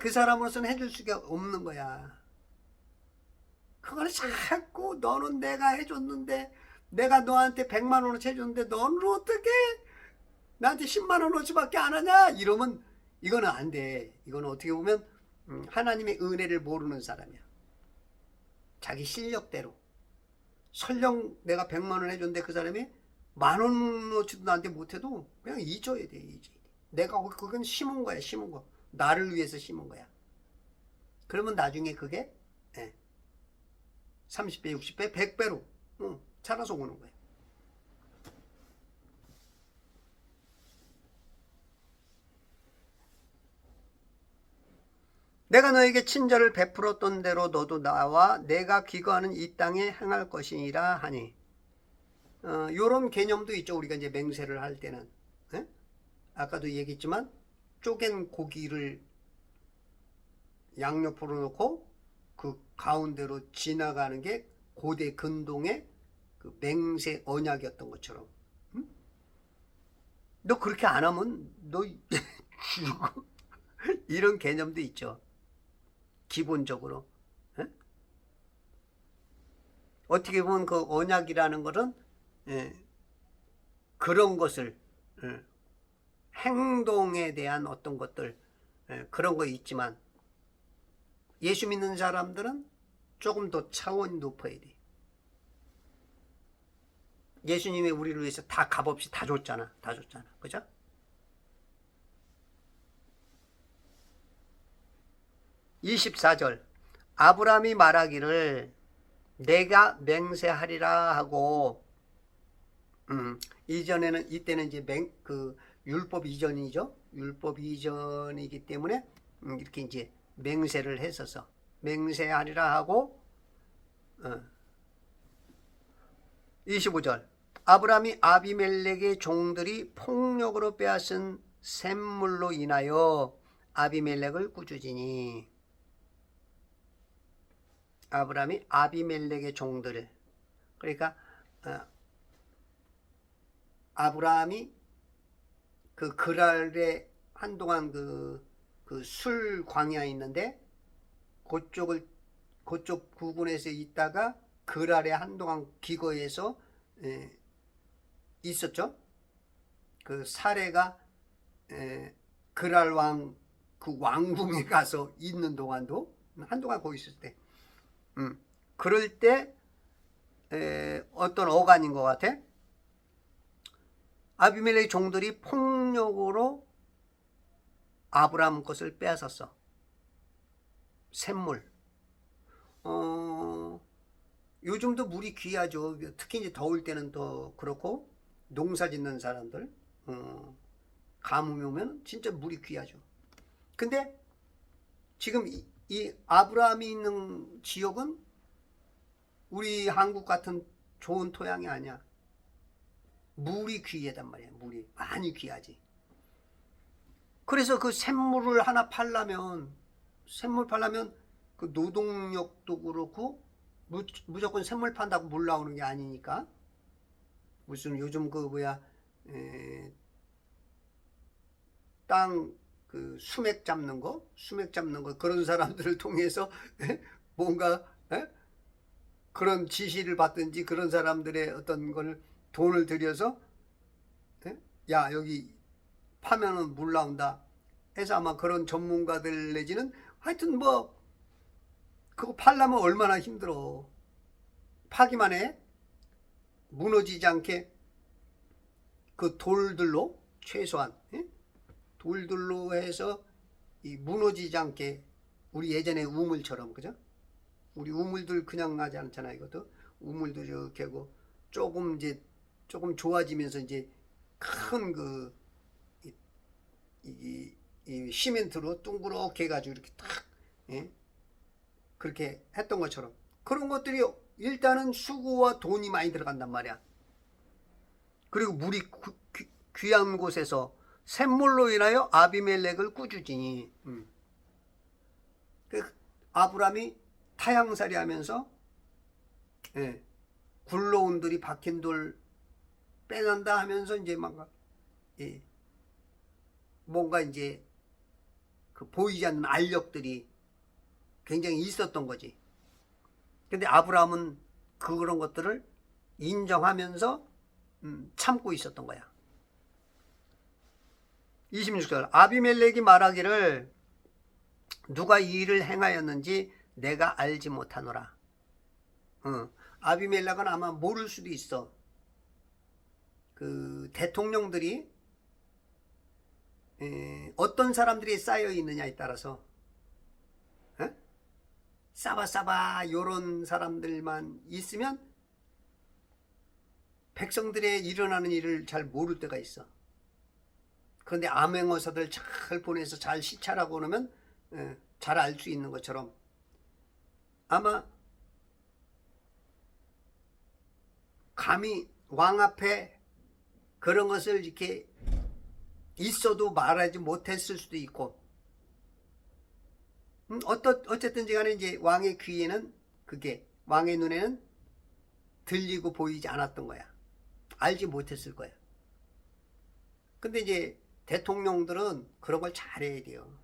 그 사람으로서는 해줄 수가 없는 거야. 그걸 자꾸 너는 내가 해줬는데, 내가 너한테 100만 원어치 해줬는데 너는 어떻게 나한테 10만 원어치밖에 안 하냐? 이러면 이거는 안 돼. 이거는 어떻게 보면 하나님의 은혜를 모르는 사람이야. 자기 실력대로. 설령 내가 100만 원 해줬는데 그 사람이 10,000원어치도 나한테 못해도 그냥 잊어야 돼. 내가 그건 심은 거야. 심은 거. 나를 위해서 심은 거야. 그러면 나중에 그게 30배, 60배, 100배로 자라서 오는 거야. 내가 너에게 친절을 베풀었던 대로 너도 나와 내가 기거하는 이 땅에 행할 것이니라 하니. 요런 개념도 있죠. 우리가 이제 맹세를 할 때는. 아까도 얘기했지만 쪼갠 고기를 양옆으로 놓고 그 가운데로 지나가는 게 고대 근동의 그 맹세 언약이었던 것처럼. 너 그렇게 안 하면 너 죽어. 이런 개념도 있죠. 기본적으로. 어떻게 보면 그 언약이라는 것은 그런 것을 행동에 대한 어떤 것들, 그런 거 있지만 예수 믿는 사람들은 조금 더 차원이 높아야 돼. 예수님이 우리를 위해서 다 값없이 다 줬잖아. 다 줬잖아. 그죠? (24절) 아브라함이 말하기를 내가 맹세하리라 하고, 이전에는, 이때는 이제 율법 이전이죠. 율법 이전이기 때문에 이렇게 이제 맹세를 했어서 맹세하리라 하고, 25절 아브라함이 아비멜렉의 종들이 폭력으로 빼앗은 샘물로 인하여 아비멜렉을 꾸짖으니, 아브라함이 아비멜렉의 종들, 그러니까 아브라함이 그 그랄에 한동안 그 술 광야에 있는데 그쪽 부근에서 있다가 그랄에 한동안 기거해서 있었죠. 그 사례가 그랄 왕 그 왕궁에 가서 있는 동안도 한동안 거기 있을 때, 그럴 때 어떤 어간인 것 같아. 아비멜렉 종들이 폭력으로 아브라함 것을 빼앗았어. 샘물. 요즘도 물이 귀하죠. 특히 이제 더울 때는 더 그렇고, 농사 짓는 사람들, 가뭄이 오면 진짜 물이 귀하죠. 근데 지금 이 아브라함이 있는 지역은 우리 한국 같은 좋은 토양이 아니야. 물이 귀하단 말이야. 물이 많이 귀하지. 그래서 그 샘물을 하나 팔려면 그 노동력도 그렇고 무조건 샘물 판다고 물 나오는 게 아니니까, 무슨 요즘 그 뭐야 땅 그 수맥 잡는 거 그런 사람들을 통해서 뭔가 그런 지시를 받든지, 그런 사람들의 어떤 걸 돈을 들여서 야 여기 파면은 물 나온다 해서 아마 그런 전문가들 내지는, 하여튼 뭐 그거 팔려면 얼마나 힘들어. 파기만 해. 무너지지 않게 그 돌들로, 최소한 돌들로 해서 이 무너지지 않게, 우리 예전에 우물처럼, 그죠? 우리 우물들 그냥 하지 않잖아. 이것도 우물도 이렇게 하고 조금 좋아지면서 이제 큰 이 시멘트로 둥그렇게 해가지고 이렇게 탁 그렇게 했던 것처럼, 그런 것들이 일단은 수고와 돈이 많이 들어간단 말이야. 그리고 물이 귀한 곳에서 샘물로 인하여 아비멜렉을 꾸짖으니, 아브라함이 타향살이 하면서 굴러온들이 박힌 돌 빼낸다 하면서 이제 뭔가 이제 그 보이지 않는 알력들이 굉장히 있었던 거지. 근데 아브라함은 그런 것들을 인정하면서 참고 있었던 거야. 26절 아비멜렉이 말하기를 누가 이 일을 행하였는지 내가 알지 못하노라. 아비멜렉은 아마 모를 수도 있어. 그 대통령들이 어떤 사람들이 쌓여 있느냐에 따라서, 싸바싸바 요런 사람들만 있으면 백성들의 일어나는 일을 잘 모를 때가 있어. 그런데 암행어사들 잘 보내서 잘 시찰하고 오면 잘 알 수 있는 것처럼, 아마 감히 왕 앞에 그런 것을 이렇게 있어도 말하지 못했을 수도 있고, 어쨌든지 간에 이제 왕의 귀에는, 그게 왕의 눈에는 들리고 보이지 않았던 거야. 알지 못했을 거야. 근데 이제 대통령들은 그런 걸 잘해야 돼요.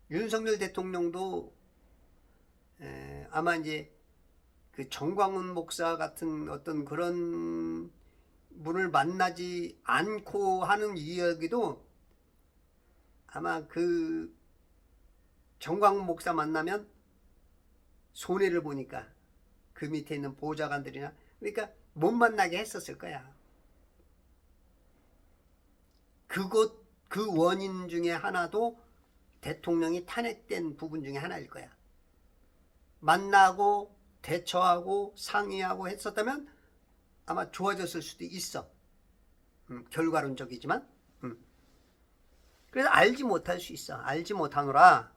윤석열 대통령도 아마 이제 그 정광훈 목사 같은 어떤 그런 분을 만나지 않고 하는 이야기도 아마 그 정광훈 목사 만나면 손해를 보니까 그 밑에 있는 보좌관들이나 그러니까 못 만나게 했었을 거야. 그 원인 중에 하나도 대통령이 탄핵된 부분 중에 하나일 거야. 만나고 대처하고 상의하고 했었다면 아마 좋아졌을 수도 있어. 결과론적이지만. 그래서 알지 못할 수 있어. 알지 못하노라.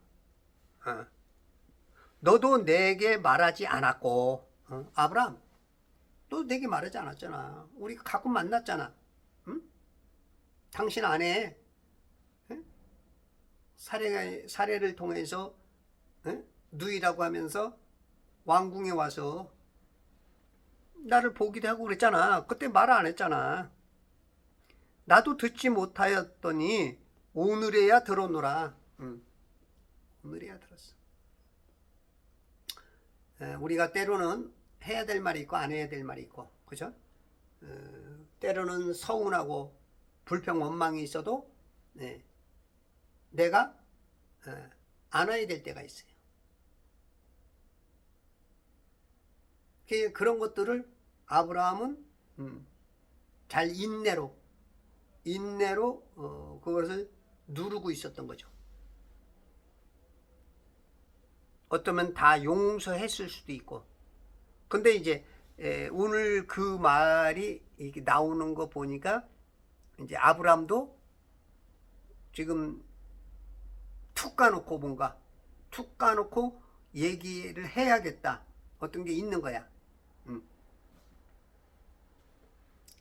너도 내게 말하지 않았고, 아브라함, 너 내게 말하지 않았잖아. 우리 가끔 만났잖아. 응? 당신 아내 사례를 통해서 누이라고 하면서 왕궁에 와서 나를 보기도 하고 그랬잖아. 그때 말 안 했잖아. 나도 듣지 못하였더니 오늘에야 들었노라. 오늘에야 들었어. 우리가 때로는 해야 될 말이 있고 안 해야 될 말이 있고, 그죠? 때로는 서운하고 불평 원망이 있어도 내가 안아야 될 때가 있어요. 그런 것들을 아브라함은 잘 인내로 그것을 누르고 있었던 거죠. 어쩌면 다 용서했을 수도 있고. 근데 이제 오늘 그 말이 이렇게 나오는 거 보니까 이제 아브라함도 지금 툭 까놓고 얘기를 해야겠다. 어떤 게 있는 거야.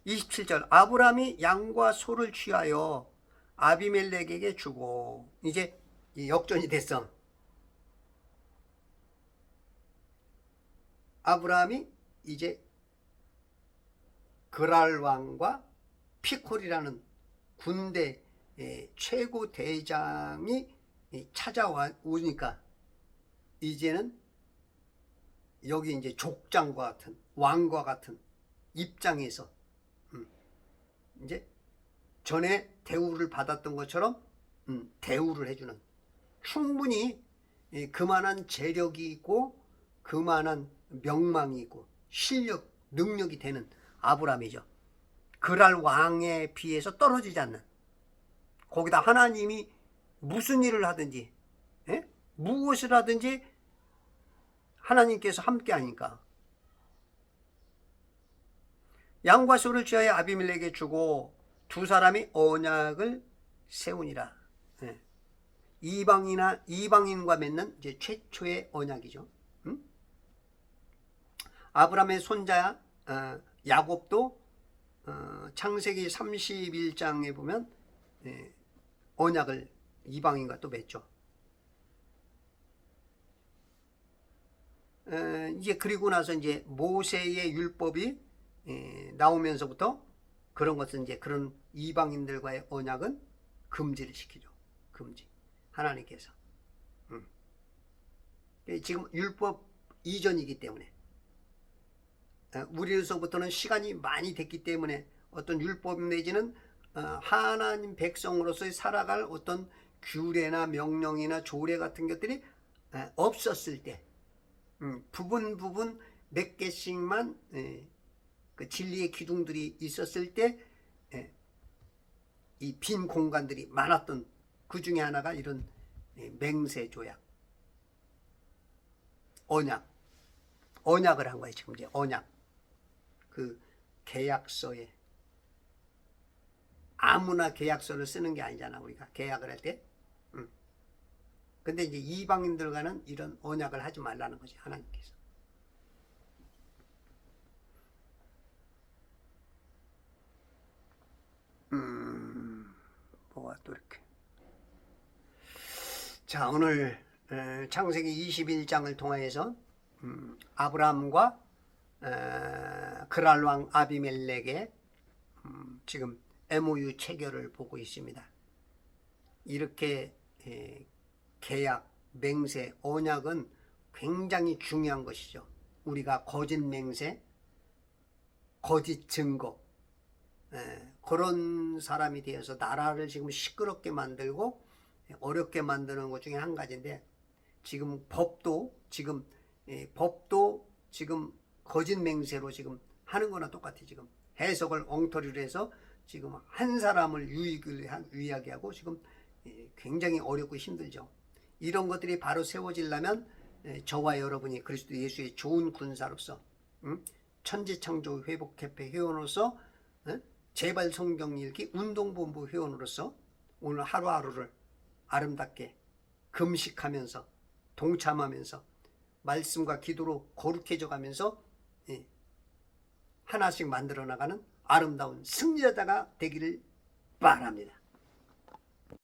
27절 아브라함이 양과 소를 취하여 아비멜렉에게 주고 이제 역전이 됐어. 아브라함이 이제 그랄 왕과 피콜이라는 군대 최고 대장이 찾아오니까 이제는 여기 이제 족장과 같은 왕과 같은 입장에서 이제 전에 대우를 받았던 것처럼 대우를 해주는 충분히 그만한 재력이 있고 그만한 명망이 있고 실력, 능력이 되는 아브라함이죠. 그랄 왕에 비해서 떨어지지 않는 거기다 하나님이 무슨 일을 하든지 무엇을 하든지 하나님께서 함께 하니까 양과 소를 취하여 아비멜렉에게 주고 두 사람이 언약을 세우니라. 이방인과 맺는 이제 최초의 언약이죠. 아브라함의 손자 야곱도 창세기 31장에 보면 언약을 이방인과 또 맺죠. 이제 그리고 나서 이제 모세의 율법이 나오면서부터 그런 것은 이제 그런 이방인들과의 언약은 금지를 시키죠. 금지. 하나님께서. 지금 율법 이전이기 때문에 우리로서부터는 시간이 많이 됐기 때문에 어떤 율법 내지는 하나님 백성으로서의 살아갈 어떤 규례나 명령이나 조례 같은 것들이 없었을 때 부분 몇 개씩만 그 진리의 기둥들이 있었을 때 이 빈 공간들이 많았던 그 중에 하나가 이런 맹세 조약 언약을 한 거예요. 지금 이제 언약 그 계약서에 아무나 계약서를 쓰는 게 아니잖아. 우리가 계약을 할 때. 근데 이제 이방인들과는 이런 언약을 하지 말라는 거지. 하나님께서. 뭐가 또 이렇게. 자, 오늘 창세기 21장을 통하여서 아브라함과 그랄 왕 아비멜렉의 지금 MOU 체결을 보고 있습니다. 이렇게 계약, 맹세, 언약은 굉장히 중요한 것이죠. 우리가 거짓 맹세, 거짓 증거 그런 사람이 되어서 나라를 지금 시끄럽게 만들고 어렵게 만드는 것 중에 한 가지인데, 지금 법도 지금 거짓 맹세로 지금 하는 거나 똑같아. 지금 해석을 엉터리로 해서 지금 한 사람을 유의하게 하고 지금 굉장히 어렵고 힘들죠. 이런 것들이 바로 세워지려면 저와 여러분이 그리스도 예수의 좋은 군사로서, 천지창조 회복협회 회원으로서, 제발 성경 읽기 운동본부 회원으로서 오늘 하루하루를 아름답게 금식하면서 동참하면서 말씀과 기도로 거룩해져 가면서 하나씩 만들어 나가는 아름다운 승리자가 되기를 바랍니다.